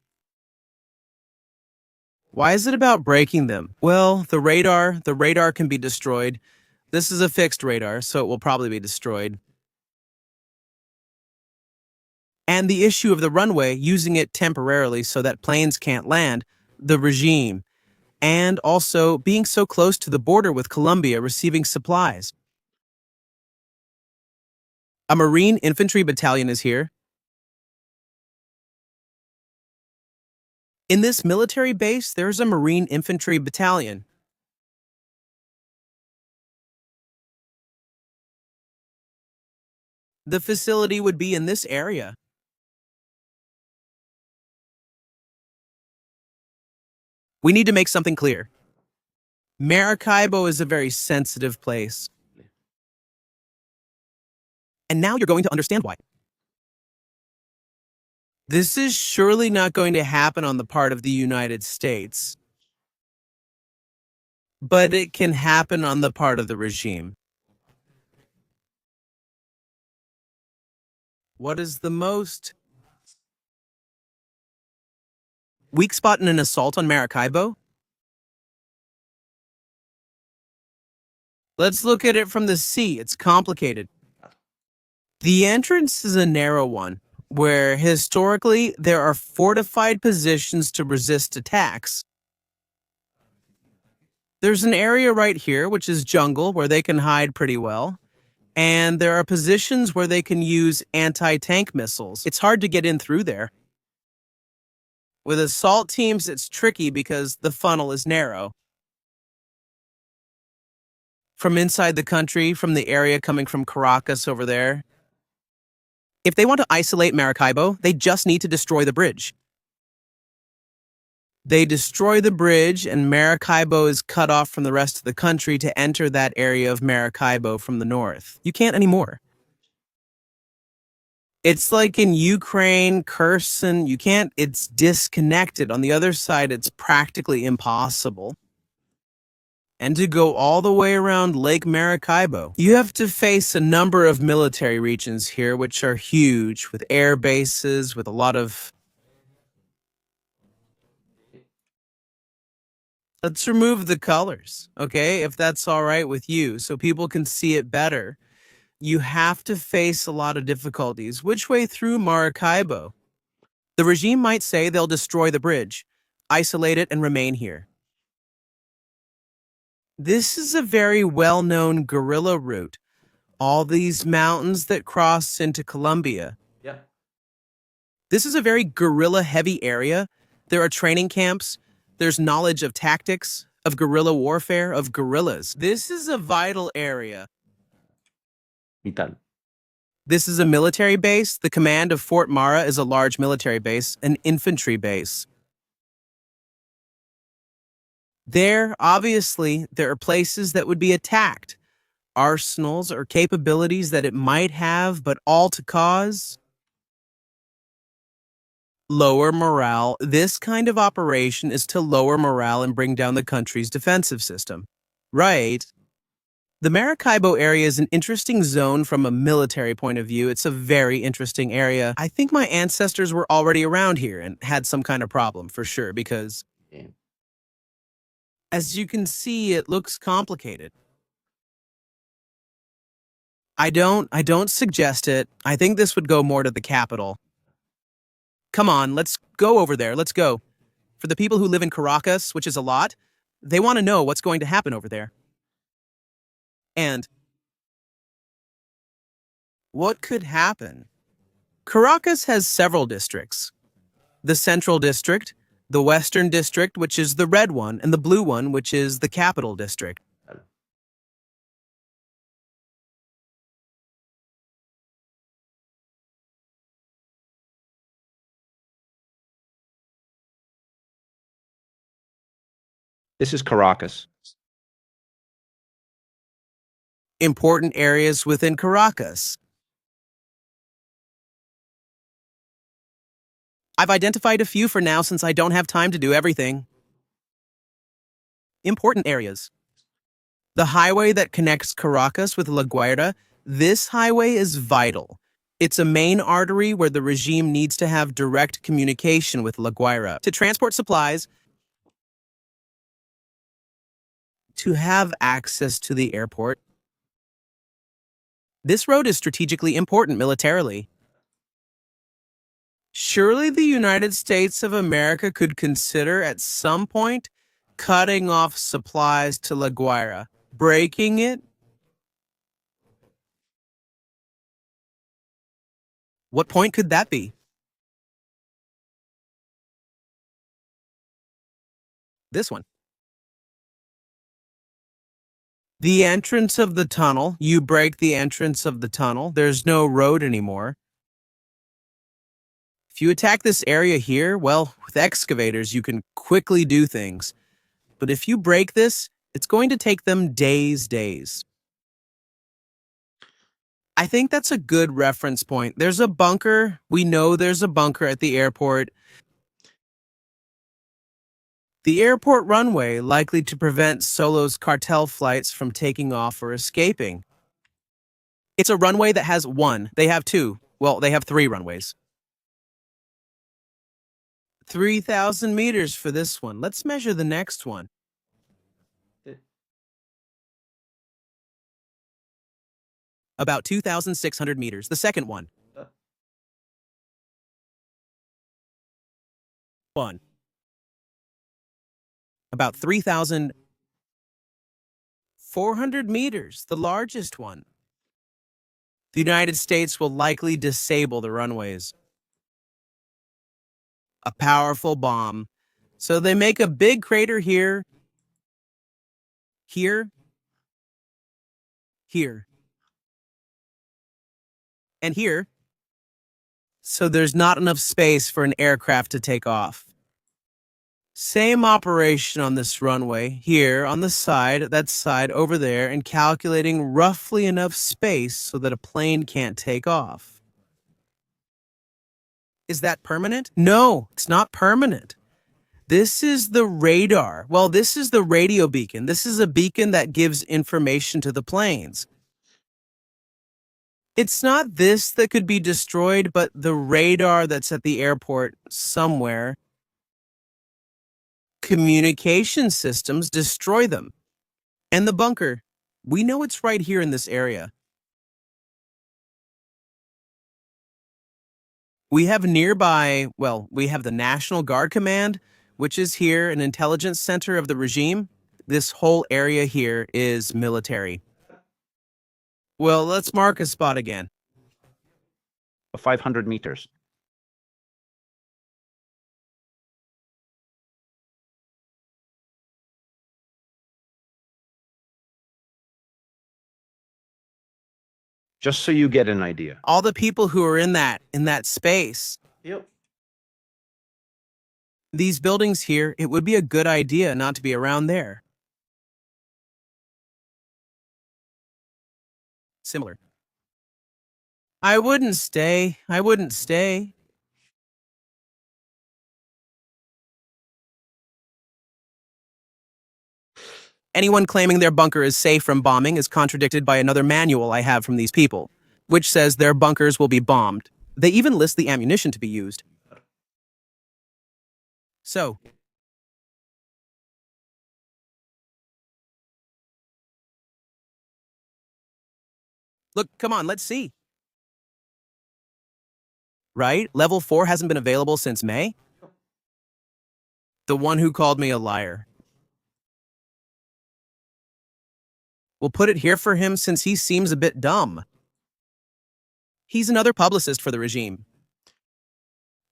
Why is it about breaking them? Well, the radar can be destroyed. This is a fixed radar, so it will probably be destroyed. And the issue of the runway, using it temporarily so that planes can't land, the regime. And also being so close to the border with Colombia, receiving supplies. A Marine infantry battalion is here. In this military base, there's a Marine infantry battalion. The facility would be in this area. We need to make something clear. Maracaibo is a very sensitive place. And now you're going to understand why. This is surely not going to happen on the part of the United States. But it can happen on the part of the regime. What is the most weak spot in an assault on Maracaibo? Let's look at it from the sea. It's complicated. The entrance is a narrow one, where historically there are fortified positions to resist attacks. There's an area right here, which is jungle, where they can hide pretty well. And there are positions where they can use anti-tank missiles. It's hard to get in through there. With assault teams, it's tricky because the funnel is narrow. From inside the country, from the area coming from Caracas over there. If they want to isolate Maracaibo, they just need to destroy the bridge. They destroy the bridge, and Maracaibo is cut off from the rest of the country to enter that area of Maracaibo from the north. You can't anymore. It's like in Ukraine, Kherson, you can't, it's disconnected. On the other side, it's practically impossible. And to go all the way around Lake Maracaibo, you have to face a number of military regions here, which are huge, with air bases, with a lot of... Let's remove the colors, okay, if that's all right with you, so people can see it better. You have to face a lot of difficulties. Which way through Maracaibo? The regime might say they'll destroy the bridge, isolate it, and remain here. This is a very well-known guerrilla route. All these mountains that cross into Colombia. Yeah. This is a very guerrilla-heavy area. There are training camps. There's knowledge of tactics, of guerrilla warfare, of guerrillas. This is a vital area. Vital. This is a military base. The command of Fort Mara is a large military base, an infantry base. There, obviously, there are places that would be attacked. Arsenals or capabilities that it might have, but all to cause lower morale. This kind of operation is to lower morale and bring down the country's defensive system. Right? The Maracaibo area is an interesting zone from a military point of view. It's a very interesting area. I think my ancestors were already around here and had some kind of problem, for sure, because As you can see, it looks complicated. I don't suggest it. I think this would go more to the capital. Come on, let's go over there. Let's go. For the people who live in Caracas, which is a lot, they want to know what's going to happen over there. And what could happen? Caracas has several districts. The Central District, the Western District, which is the red one, and the blue one, which is the Capital District. This is Caracas. Important areas within Caracas. I've identified a few for now since I don't have time to do everything. Important areas. The highway that connects Caracas with La Guaira, this highway is vital. It's a main artery where the regime needs to have direct communication with La Guaira to transport supplies, to have access to the airport. This road is strategically important militarily. Surely the United States of America could consider at some point cutting off supplies to La Guaira, breaking it. What point could that be? This one. The entrance of the tunnel. You break the entrance of the tunnel. There's no road anymore. If you attack this area here, well, with excavators, you can quickly do things. But if you break this, it's going to take them days. I think that's a good reference point. There's a bunker. We know there's a bunker at the airport. The airport runway likely to prevent Solo's cartel flights from taking off or escaping. It's a runway that has one. They have two. Well, they have 3 runways. 3,000 meters for this one. Let's measure the next one. About 2,600 meters. The second one. 1. About 3,400 meters. The largest one. The United States will likely disable the runways. A powerful bomb. So they make a big crater here, here, and here. So there's not enough space for an aircraft to take off. Same operation on this runway, here on the side, that side over there, and calculating roughly enough space so that a plane can't take off. Is that permanent? No, it's not permanent. This is the radar. Well, this is the radio beacon. This is a beacon that gives information to the planes. It's not this that could be destroyed, but the radar that's at the airport somewhere. Communication systems destroy them. And the bunker. We know it's right here in this area. We have nearby, well, we have the National Guard Command, which is here, an intelligence center of the regime. This whole area here is military. Well, let's mark a spot again. 500 meters. Just so you get an idea. All the people who are in that space. Yep. These buildings here, it would be a good idea not to be around there. Similar. I wouldn't stay. Anyone claiming their bunker is safe from bombing is contradicted by another manual I have from these people, which says their bunkers will be bombed. They even list the ammunition to be used. So, Look, come on, let's see. Right? Level 4 hasn't been available since May? The one who called me a liar. We'll put it here for him since he seems a bit dumb. He's another publicist for the regime.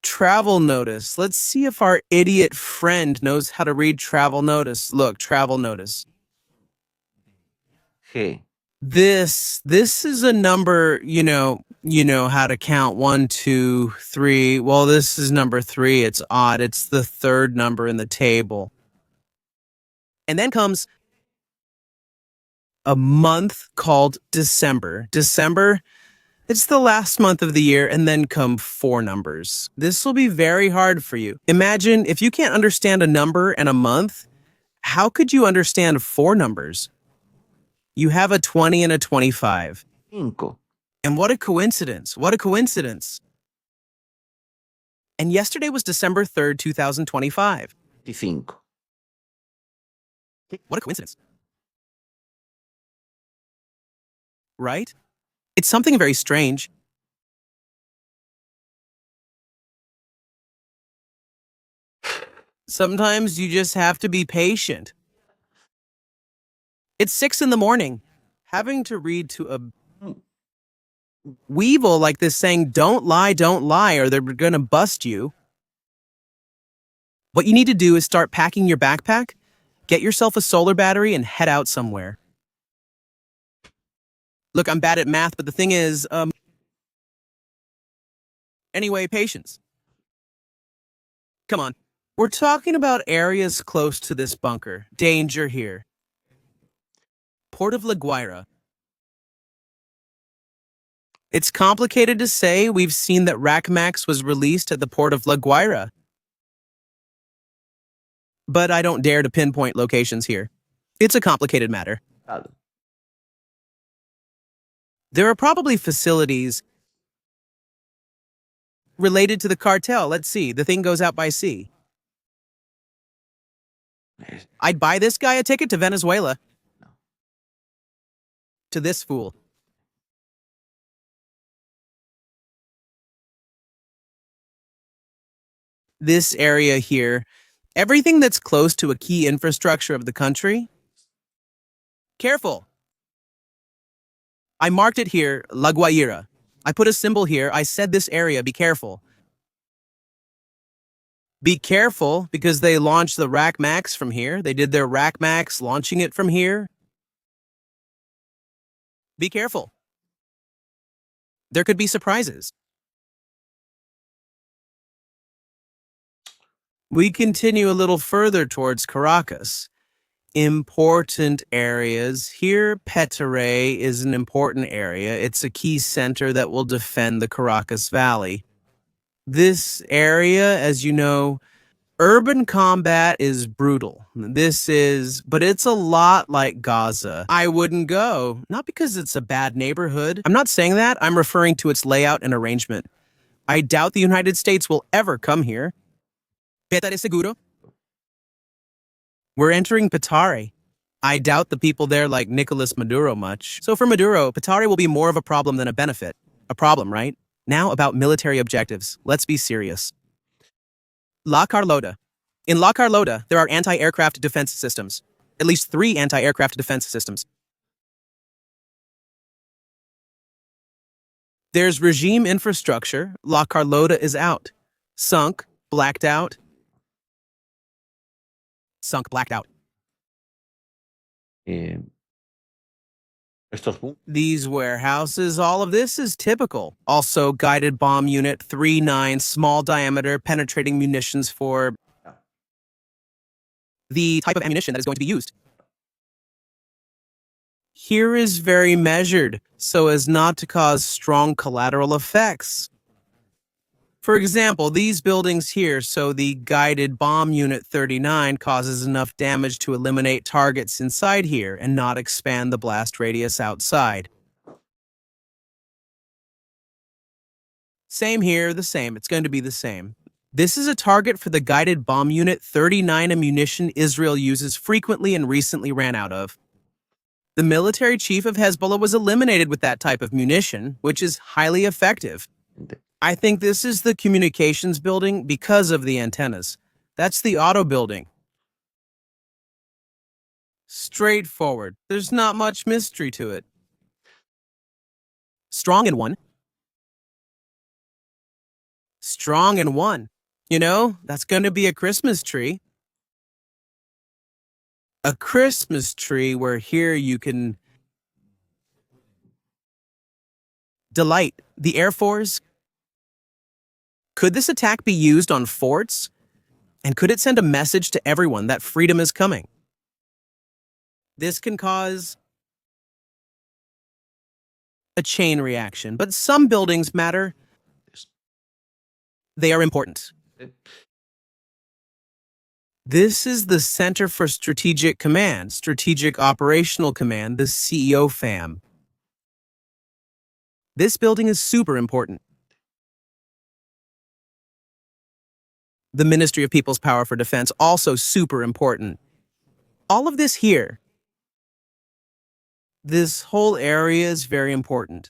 Travel notice. Let's see if our idiot friend knows how to read travel notice. Look, travel notice. G. This is a number, you know how to count 1, 2, 3. Well, this is number 3. It's odd. It's the third number in the table. And then comes a month called December. December, it's the last month of the year, and then come 4 numbers. This will be very hard for you. Imagine if you can't understand a number and a month, how could you understand 4 numbers? You have a 20 and a 25. 5. And what a coincidence. What a coincidence. And yesterday was December 3rd, 2025. 25. What a coincidence. Right? It's something very strange. Sometimes you just have to be patient. It's 6 in the morning. Having to read to a weevil like this saying, don't lie, or they're gonna bust you. What you need to do is start packing your backpack, get yourself a solar battery, and head out somewhere. Look, I'm bad at math, but the thing is, anyway, patience. Come on. We're talking about areas close to this bunker. Danger here. Port of La Guaira. It's complicated to say. We've seen that Rackmax was released at the port of La Guaira. But I don't dare to pinpoint locations here. It's a complicated matter. There are probably facilities related to the cartel. Let's see. The thing goes out by sea. I'd buy this guy a ticket to Venezuela. To this fool. This area here, everything that's close to a key infrastructure of the country. Careful. I marked it here, La Guaira. I put a symbol here. I said this area, be careful. Be careful because they launched the Rackmax from here. They did their Rackmax launching it from here. Be careful. There could be surprises. We continue a little further towards Caracas. Important areas. Here, Petare is an important area. It's a key center that will defend the Caracas Valley. This area, as you know, urban combat is brutal. But it's a lot like Gaza. I wouldn't go, not because it's a bad neighborhood. I'm not saying that. I'm referring to its layout and arrangement. I doubt the United States will ever come here. Petare seguro? We're entering Petare. I doubt the people there like Nicolas Maduro much. So for Maduro, Petare will be more of a problem than a benefit. A problem, right? Now about military objectives. Let's be serious. La Carlota. In La Carlota, there are anti-aircraft defense systems. At least 3 anti-aircraft defense systems. There's regime infrastructure. La Carlota is out. Sunk, blacked out. Sunk, blacked out. These warehouses, all of this is typical. Also, guided bomb unit 3-9, small diameter, penetrating munitions for the type of ammunition that is going to be used. Here is very measured, so as not to cause strong collateral effects. For example, these buildings here, so the guided bomb unit 39 causes enough damage to eliminate targets inside here and not expand the blast radius outside. Same here, the same. It's going to be the same. This is a target for the guided bomb unit 39 ammunition Israel uses frequently and recently ran out of. The military chief of Hezbollah was eliminated with that type of munition, which is highly effective. I think this is the communications building because of the antennas. That's the auto building. Straightforward. There's not much mystery to it. Strong in one. Strong in one. You know, that's going to be a Christmas tree. A Christmas tree where here you can delight the Air Force. Could this attack be used on forts? And could it send a message to everyone that freedom is coming? This can cause a chain reaction, but some buildings matter. They are important. This is the Center for Strategic Command, Strategic Operational Command, the CEO FAM. This building is super important. The Ministry of People's Power for Defense, also super important. All of this here, this whole area is very important.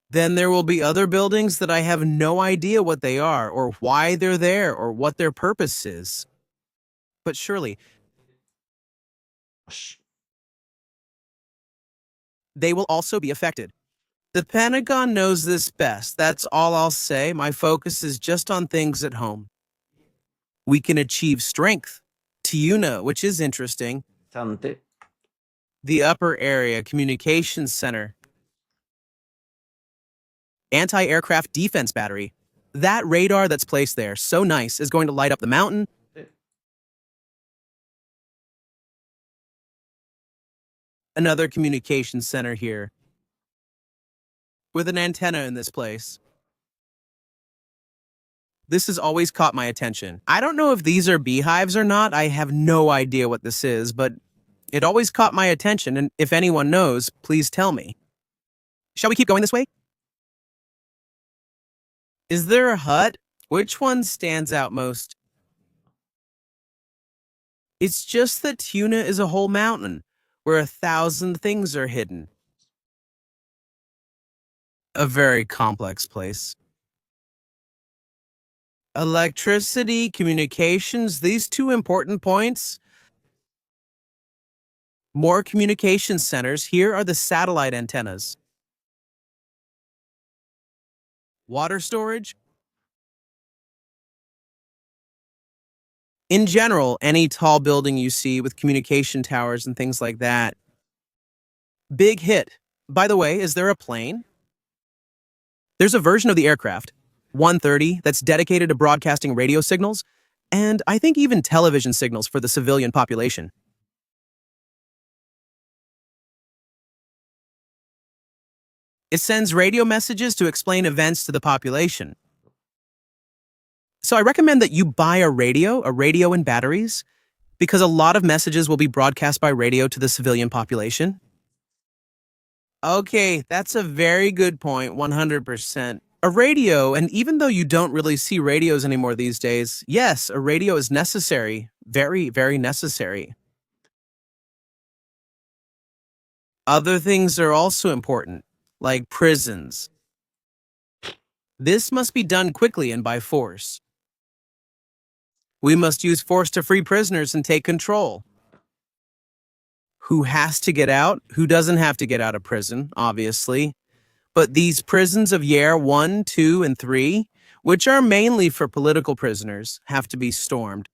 Then there will be other buildings that I have no idea what they are, or why they're there, or what their purpose is. But surely, they will also be affected. The Pentagon knows this best. That's all I'll say. My focus is just on things at home. We can achieve strength, Tiuna, which is interesting. The upper area communications center. Anti-aircraft defense battery. That radar that's placed there, so nice, is going to light up the mountain. Another communications center here. With an antenna in this place. This has always caught my attention. I don't know if these are beehives or not. I have no idea what this is, but it always caught my attention, and if anyone knows, please tell me. Shall we keep going this way? Is there a hut? Which one stands out most? It's just that Tuna is a whole mountain, where 1,000 things are hidden. A very complex place. Electricity, communications, these two important points. More communication centers. Here are the satellite antennas. Water storage. In general, any tall building you see with communication towers and things like that. Big hit. By the way, is there a plane? There's a version of the aircraft, 130, that's dedicated to broadcasting radio signals, and I think even television signals for the civilian population. It sends radio messages to explain events to the population. So I recommend that you buy a radio and batteries, because a lot of messages will be broadcast by radio to the civilian population. Okay, that's a very good point, 100%. A radio, and even though you don't really see radios anymore these days, yes, a radio is necessary, very, very necessary. Other things are also important, like prisons. This must be done quickly and by force. We must use force to free prisoners and take control. Who has to get out? Who doesn't have to get out of prison, obviously. But these prisons of year 1, 2, and 3, which are mainly for political prisoners, have to be stormed.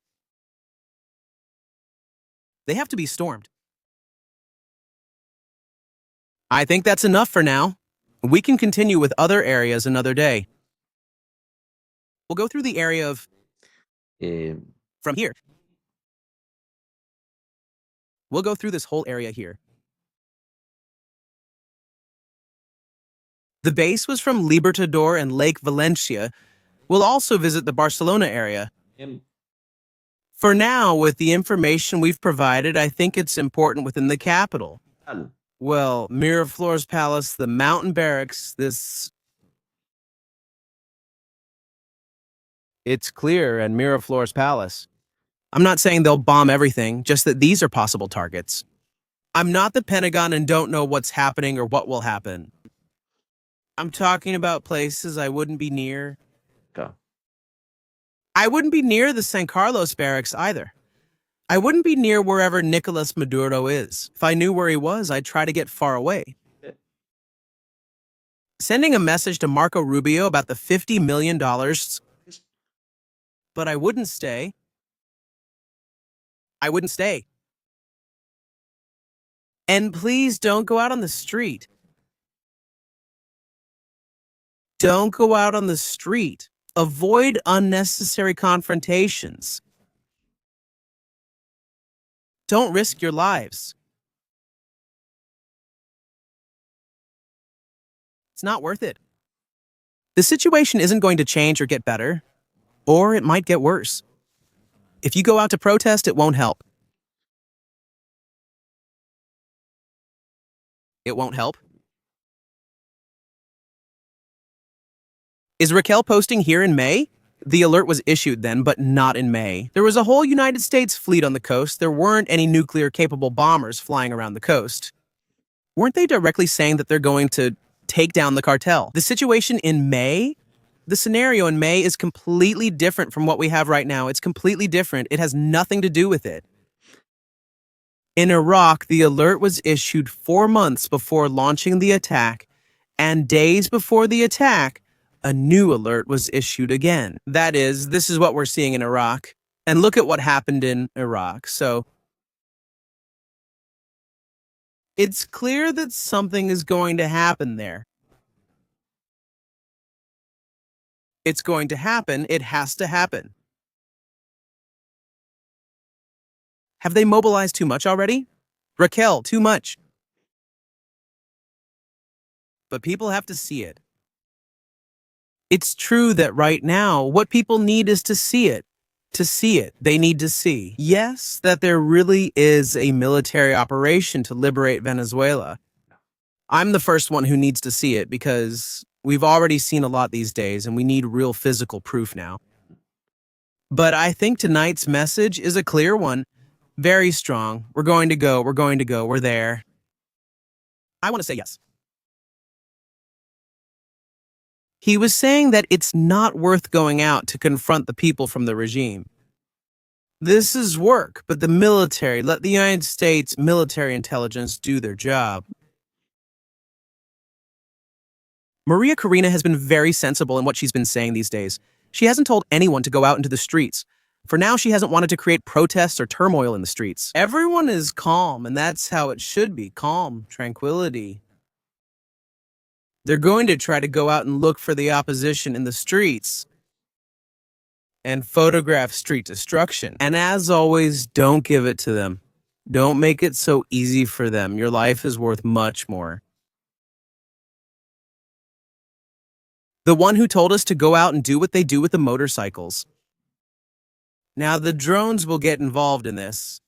They have to be stormed. I think that's enough for now. We can continue with other areas another day. We'll go through the area of... from here. We'll go through this whole area here. The base was from Libertador and Lake Valencia. We'll also visit the Barcelona area. For now, with the information we've provided, I think it's important within the capital. Well, Miraflores Palace, the mountain barracks, this... It's clear, and Miraflores Palace. I'm not saying they'll bomb everything, just that these are possible targets. I'm not the Pentagon and don't know what's happening or what will happen. I'm talking about places I wouldn't be near. Go. I wouldn't be near the San Carlos barracks either. I wouldn't be near wherever Nicolas Maduro is. If I knew where he was, I'd try to get far away. Sending a message to Marco Rubio about the $50 million, but I wouldn't stay. I wouldn't stay. And please don't go out on the street. Don't go out on the street. Avoid unnecessary confrontations. Don't risk your lives. It's not worth it. The situation isn't going to change or get better, or it might get worse. If you go out to protest, it won't help. It won't help. Is Raquel posting here in May? The alert was issued then, but not in May. There was a whole United States fleet on the coast. There weren't any nuclear-capable bombers flying around the coast. Weren't they directly saying that they're going to take down the cartel? The situation in May, the scenario in May is completely different from what we have right now. It's completely different. It has nothing to do with it. In Iraq, the alert was issued 4 months before launching the attack, and days before the attack, a new alert was issued again. That is, this is what we're seeing in Iraq. And look at what happened in Iraq. So, it's clear that something is going to happen there. It's going to happen. It has to happen. Have they mobilized too much already? Raquel, too much. But people have to see it. It's true that right now, what people need is to see it. To see it, they need to see. Yes, that there really is a military operation to liberate Venezuela. I'm the first one who needs to see it because we've already seen a lot these days and we need real physical proof now. But I think tonight's message is a clear one. Very strong. We're going to go, we're there. I want to say yes. He was saying that it's not worth going out to confront the people from the regime. This is work, but the military, let the United States military intelligence do their job. Maria Corina has been very sensible in what she's been saying these days. She hasn't told anyone to go out into the streets. For now, she hasn't wanted to create protests or turmoil in the streets. Everyone is calm, and that's how it should be. Calm, tranquility. They're going to try to go out and look for the opposition in the streets and photograph street destruction. And as always, don't give it to them. Don't make it so easy for them. Your life is worth much more. The one who told us to go out and do what they do with the motorcycles. Now, the drones will get involved in this.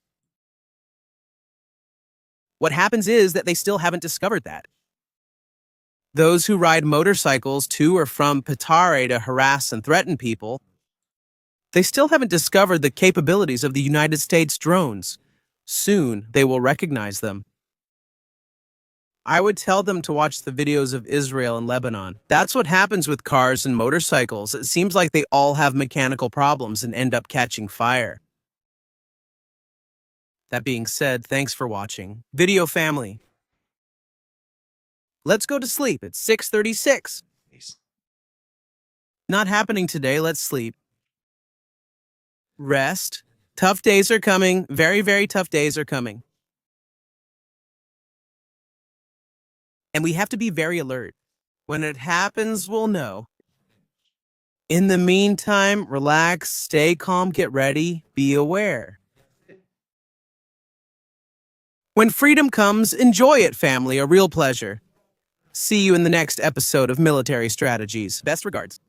What happens is that they still haven't discovered that. Those who ride motorcycles to or from Petare to harass and threaten people, they still haven't discovered the capabilities of the United States drones. Soon, they will recognize them. I would tell them to watch the videos of Israel and Lebanon. That's what happens with cars and motorcycles. It seems like they all have mechanical problems and end up catching fire. That being said, thanks for watching. Video family. Let's go to sleep. It's 6:36. Not happening today. Let's sleep. Rest. Tough days are coming. Very, very tough days are coming. And we have to be very alert. When it happens, we'll know. In the meantime, relax, stay calm, get ready, be aware. When freedom comes, enjoy it, family. A real pleasure. See you in the next episode of Military Strategies. Best regards.